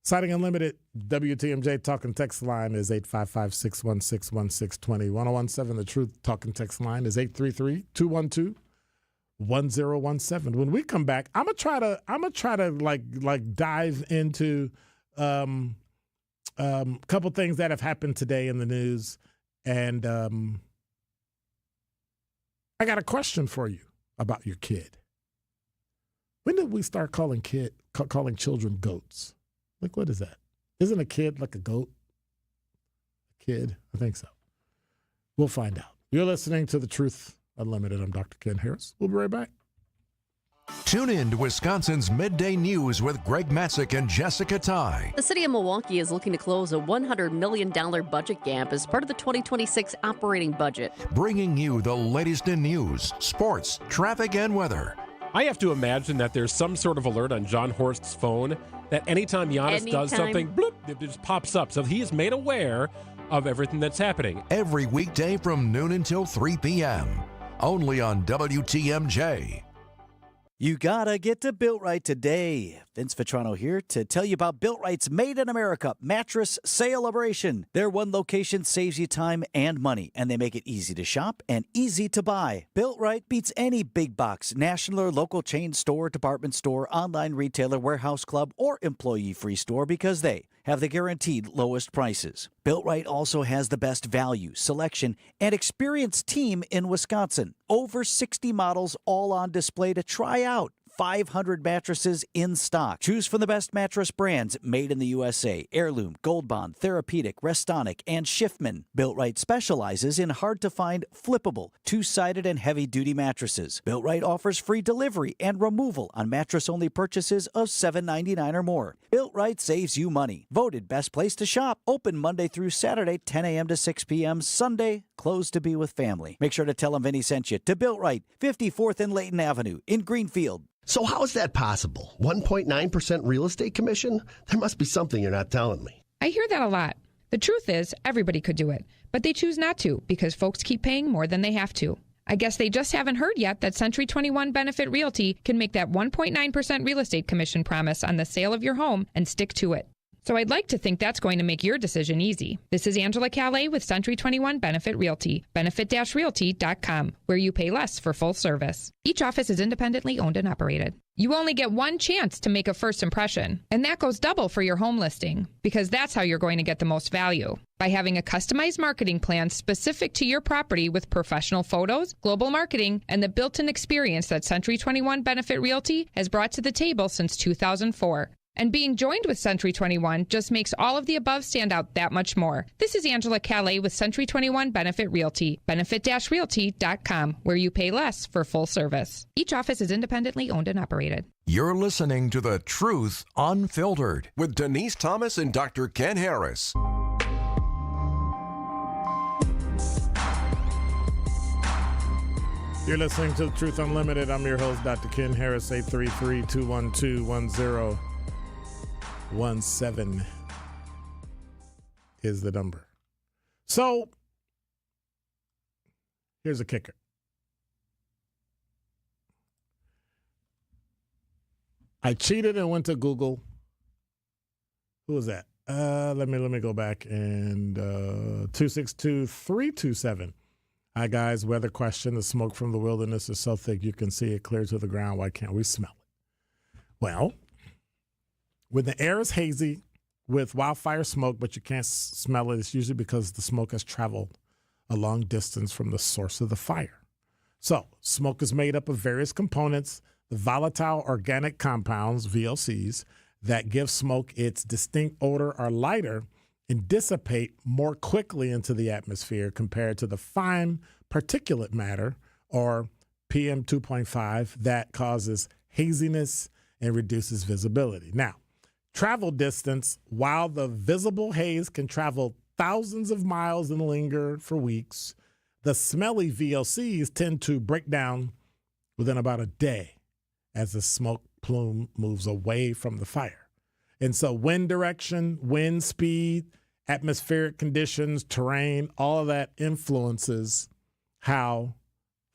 Siding Unlimited, WTMJ talking text line is 855-616-1620. 1017 The Truth talking text line is 833-212-1017. 1017. When we come back, I'm gonna try to like dive into couple things that have happened today in the news, and I got a question for you about your kid. When did we start calling children goats? Like, what is that? Isn't a kid like a goat? A kid? I think so. We'll find out. You're listening to The Truth Unlimited. I'm Dr. Ken Harris. We'll be right back. Tune in to Wisconsin's Midday News with Greg Matzik and Jessica Ty. The city of Milwaukee is looking to close a $100 million budget gap as part of the 2026 operating budget. Bringing you the latest in news, sports, traffic, and weather. I have to imagine that there's some sort of alert on John Horst's phone that anytime Giannis does something, bloop, it just pops up. So he is made aware of everything that's happening. Every weekday from noon until 3 p.m. Only on WTMJ. You gotta get to Built Right today. Vince Vitrano here to tell you about Built Right's Made in America mattress celebration. Their one location saves you time and money, and they make it easy to shop and easy to buy. Built Right beats any big box, national or local chain store, department store, online retailer, warehouse club, or employee-free store because they have the guaranteed lowest prices. Built Right also has the best value, selection, and experienced team in Wisconsin. Over 60 models all on display to try out. 500 mattresses in stock. Choose from the best mattress brands made in the USA. Heirloom, Gold Bond, Therapeutic, Restonic, and Schiffman. Built Right specializes in hard-to-find, flippable, two-sided, and heavy-duty mattresses. Built Right offers free delivery and removal on mattress-only purchases of $7.99 or more. Built Right saves you money. Voted best place to shop. Open Monday through Saturday, 10 a.m. to 6 p.m. Sunday, closed to be with family. Make sure to tell them Vinny sent you to Built Right, 54th and Layton Avenue in Greenfield. So how is that possible? 1.9% real estate commission? There must be something you're not telling me. I hear that a lot. The truth is, everybody could do it, but they choose not to because folks keep paying more than they have to. I guess they just haven't heard yet that Century 21 Benefit Realty can make that 1.9% real estate commission promise on the sale of your home and stick to it. So I'd like to think that's going to make your decision easy. This is Angela Calais with Century 21 Benefit Realty, benefit-realty.com, where you pay less for full service. Each office is independently owned and operated. You only get one chance to make a first impression, and that goes double for your home listing, because that's how you're going to get the most value. By having a customized marketing plan specific to your property with professional photos, global marketing, and the built-in experience that Century 21 Benefit Realty has brought to the table since 2004. And being joined with Century 21 just makes all of the above stand out that much more. This is Angela Calais with Century 21 Benefit Realty, benefit-realty.com, where you pay less for full service. Each office is independently owned and operated. You're listening to The Truth Unfiltered with Denise Thomas and Dr. Ken Harris. You're listening to The Truth Unlimited. I'm your host, Dr. Ken Harris, 833-212-1017 is the number. So, here's a kicker. I cheated and went to Google. Who was that? Let me go back and 262-327. Hi, guys. Weather question. The smoke from the wilderness is so thick you can see it clear to the ground. Why can't we smell it? Well, when the air is hazy with wildfire smoke, but you can't smell it, it's usually because the smoke has traveled a long distance from the source of the fire. So, smoke is made up of various components, the volatile organic compounds, VOCs, that give smoke its distinct odor are lighter and dissipate more quickly into the atmosphere compared to the fine particulate matter, or PM 2.5, that causes haziness and reduces visibility. Now, travel distance, while the visible haze can travel thousands of miles and linger for weeks, the smelly VOCs tend to break down within about a day as the smoke plume moves away from the fire. And so wind direction, wind speed, atmospheric conditions, terrain, all of that influences how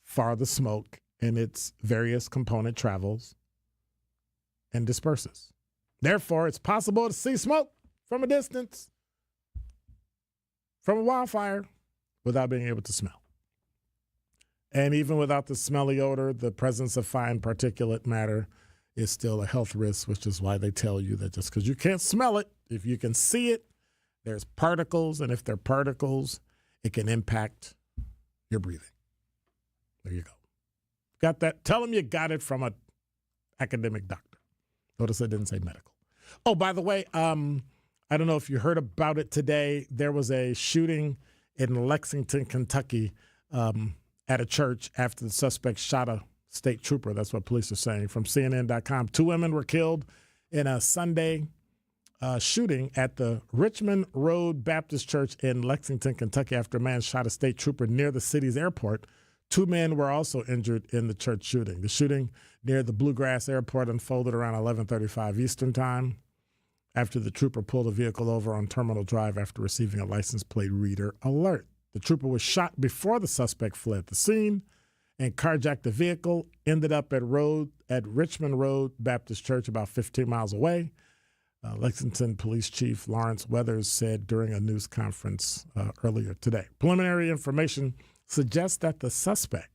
far the smoke and its various component travels and disperses. Therefore, it's possible to see smoke from a distance from a wildfire without being able to smell. And even without the smelly odor, the presence of fine particulate matter is still a health risk, which is why they tell you that just because you can't smell it, if you can see it, there's particles, and if they're particles, it can impact your breathing. There you go. Got that? Tell them you got it from an academic doctor. Notice I didn't say medical. Oh, by the way, I don't know if you heard about it today. There was a shooting in Lexington, Kentucky, at a church after the suspect shot a state trooper. That's what police are saying from CNN.com. 2 women were killed in a Sunday shooting at the Richmond Road Baptist Church in Lexington, Kentucky, after a man shot a state trooper near the city's airport. 2 men were also injured in the church shooting. The shooting near the Bluegrass Airport unfolded around 11:35 Eastern Time after the trooper pulled a vehicle over on Terminal Drive after receiving a license plate reader alert. The trooper was shot before the suspect fled the scene and carjacked the vehicle, ended up at Richmond Road Baptist Church about 15 miles away. Lexington Police Chief Lawrence Weathers said during a news conference earlier today. Preliminary information suggests that the suspect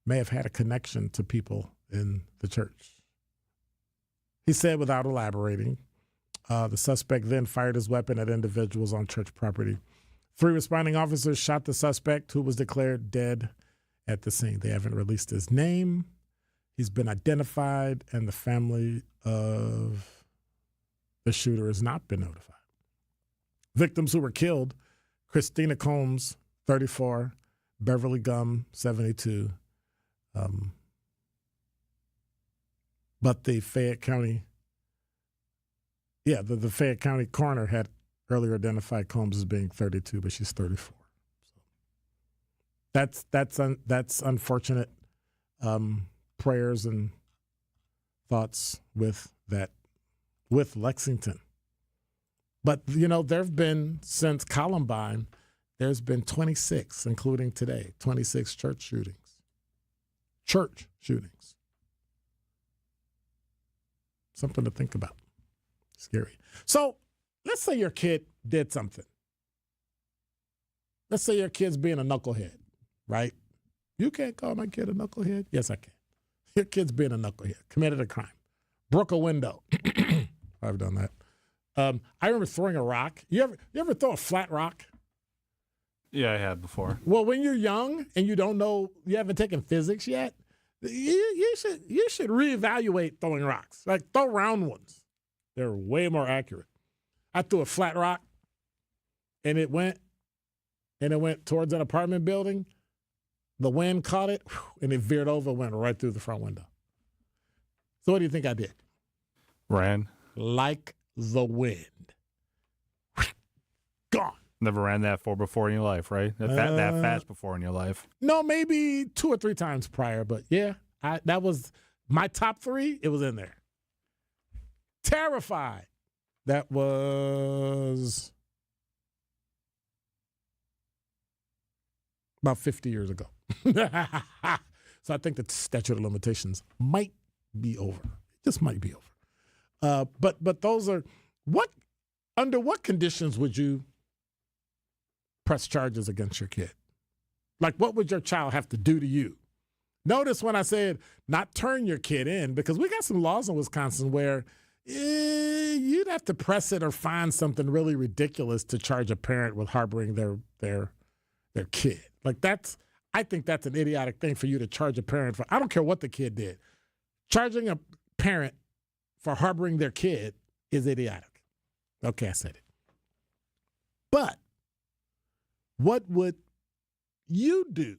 may have had a connection to people in the church. He said without elaborating, the suspect then fired his weapon at individuals on church property. 3 responding officers shot the suspect, who was declared dead at the scene. They haven't released his name. He's been identified, and the family of the shooter has not been notified. Victims who were killed: Christina Combs, 34, Beverly Gum, 72. But the Fayette County, the Fayette County coroner had earlier identified Combs as being 32, but she's 34. So that's unfortunate. Prayers and thoughts with Lexington. But there've been, since Columbine, there's been 26, including today, 26 church shootings. Church shootings. Something to think about. Scary. So let's say your kid did something. Let's say your kid's being a knucklehead, right? You can't call my kid a knucklehead? Yes, I can. Your kid's being a knucklehead, committed a crime, broke a window. I've done that. I remember throwing a rock. You ever throw a flat rock? Yeah, I have before. Well, when you're young and you don't know, you haven't taken physics yet, you should reevaluate throwing rocks. Like, throw round ones. They're way more accurate. I threw a flat rock, and it went towards an apartment building. The wind caught it, and it veered over, went right through the front window. So what do you think I did? Ran. Like the wind. Gone. Never ran that far before in your life, right? That fast before in your life. No, maybe 2 or 3 times prior, but yeah, that was my top 3. It was in there. Terrified. That was about 50 years ago. So I think the statute of limitations might be over. It just might be over. But those are under what conditions would you press charges against your kid? Like, what would your child have to do to you? Notice when I said not turn your kid in, because we got some laws in Wisconsin where you'd have to press it or find something really ridiculous to charge a parent with harboring their kid. Like, I think that's an idiotic thing for you to charge a parent for. I don't care what the kid did. Charging a parent for harboring their kid is idiotic. Okay, I said it. But what would you do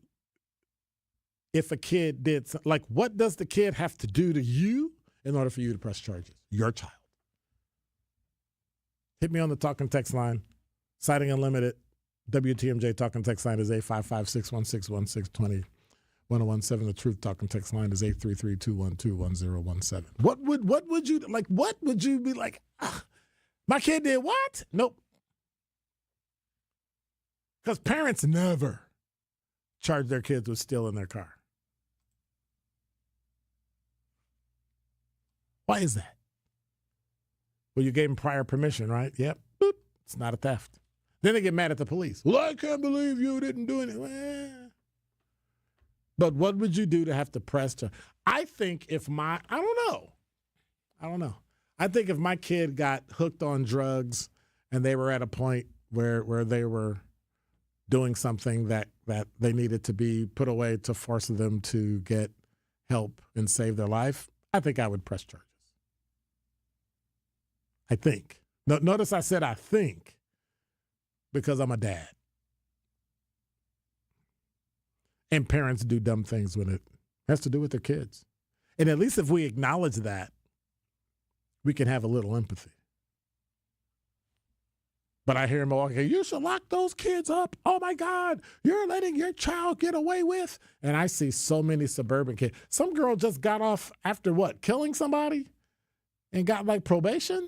if a kid did something? Like, what does the kid have to do to you in order for you to press charges? Your child. Hit me on the talk and text line. Citing Unlimited. WTMJ talk and text line is 855-616-1620. 1017. The Truth talk and text line is 833-212-1017. What would you like? What would you be like? My kid did what? Nope. Because parents never charge their kids with stealing their car. Why is that? Well, you gave them prior permission, right? Yep. Boop. It's not a theft. Then they get mad at the police. Well, I can't believe you didn't do anything. Well, But what would you do to have to press charges? I think I don't know. I think if my kid got hooked on drugs and they were at a point where they were doing something that they needed to be put away to force them to get help and save their life, I think I would press charges. I think. Notice I said I think because I'm a dad. And parents do dumb things when it has to do with their kids. And at least if we acknowledge that, we can have a little empathy. But I hear in Milwaukee, you should lock those kids up. Oh, my God, you're letting your child get away with. And I see so many suburban kids. Some girl just got off after what, killing somebody and got like probation?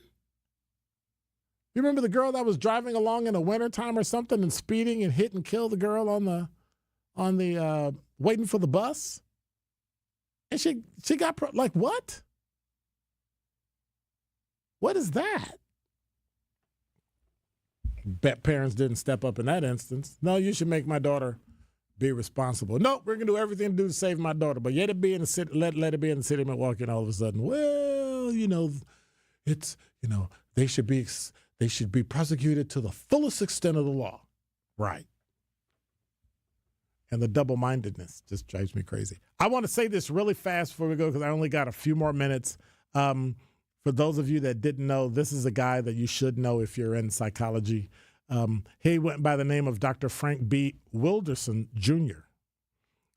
You remember the girl that was driving along in the wintertime or something and speeding and hit and killed the girl on the waiting for the bus? And she got, like, what? What is that? Bet parents didn't step up in that instance. No, you should make my daughter be responsible. No, we're going to do everything to do to save my daughter. But yet it be in the city, let it be in the city of Milwaukee, and all of a sudden, well, it's, they should be prosecuted to the fullest extent of the law. Right. And the double-mindedness just drives me crazy. I want to say this really fast before we go because I only got a few more minutes. For those of you that didn't know, this is a guy that you should know if you're in psychology. He went by the name of Dr. Frank B. Wilderson, Jr.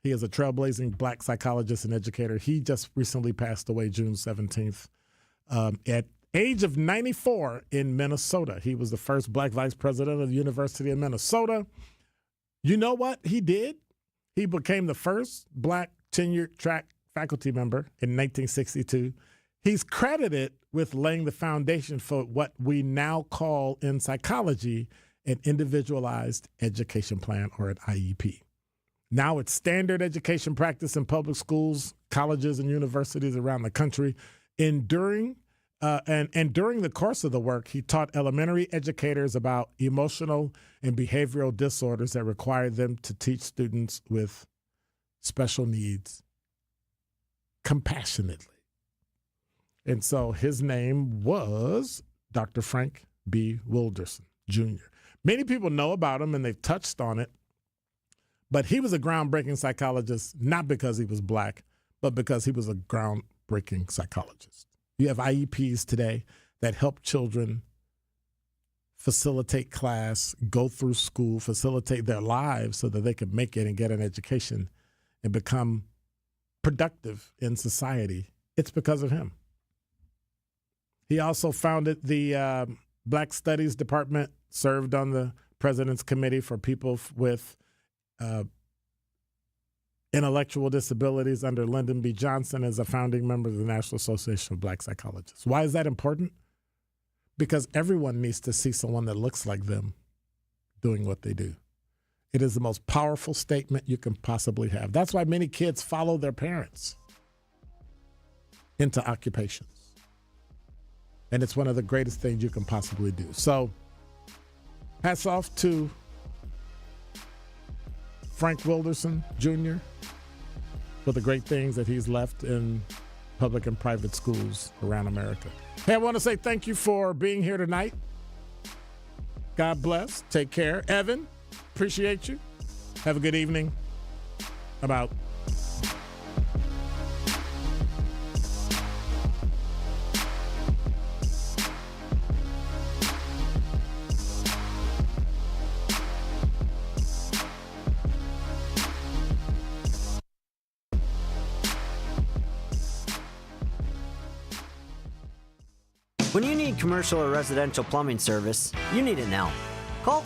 He is a trailblazing black psychologist and educator. He just recently passed away June 17th at age of 94 in Minnesota. He was the first black vice president of the University of Minnesota. You know what he did? He became the first black tenured track faculty member in 1962. He's credited with laying the foundation for what we now call in psychology an individualized education plan, or an IEP. Now it's standard education practice in public schools, colleges, and universities around the country. During the course of the work, he taught elementary educators about emotional and behavioral disorders that required them to teach students with special needs compassionately. And so his name was Dr. Frank B. Wilderson, Jr. Many people know about him and they've touched on it, but he was a groundbreaking psychologist, not because he was black, but because he was a groundbreaking psychologist. You have IEPs today that help children facilitate class, go through school, facilitate their lives so that they can make it and get an education and become productive in society. It's because of him. He also founded the Black Studies Department, served on the President's Committee for People with Intellectual Disabilities under Lyndon B. Johnson as a founding member of the National Association of Black Psychologists. Why is that important? Because everyone needs to see someone that looks like them doing what they do. It is the most powerful statement you can possibly have. That's why many kids follow their parents into occupations. And it's one of the greatest things you can possibly do. So, hats off to Frank Wilderson, Jr. for the great things that he's left in public and private schools around America. Hey, I want to say thank you for being here tonight. God bless. Take care. Evan, appreciate you. Have a good evening. I'm out. When you need commercial or residential plumbing service, you need it now. Call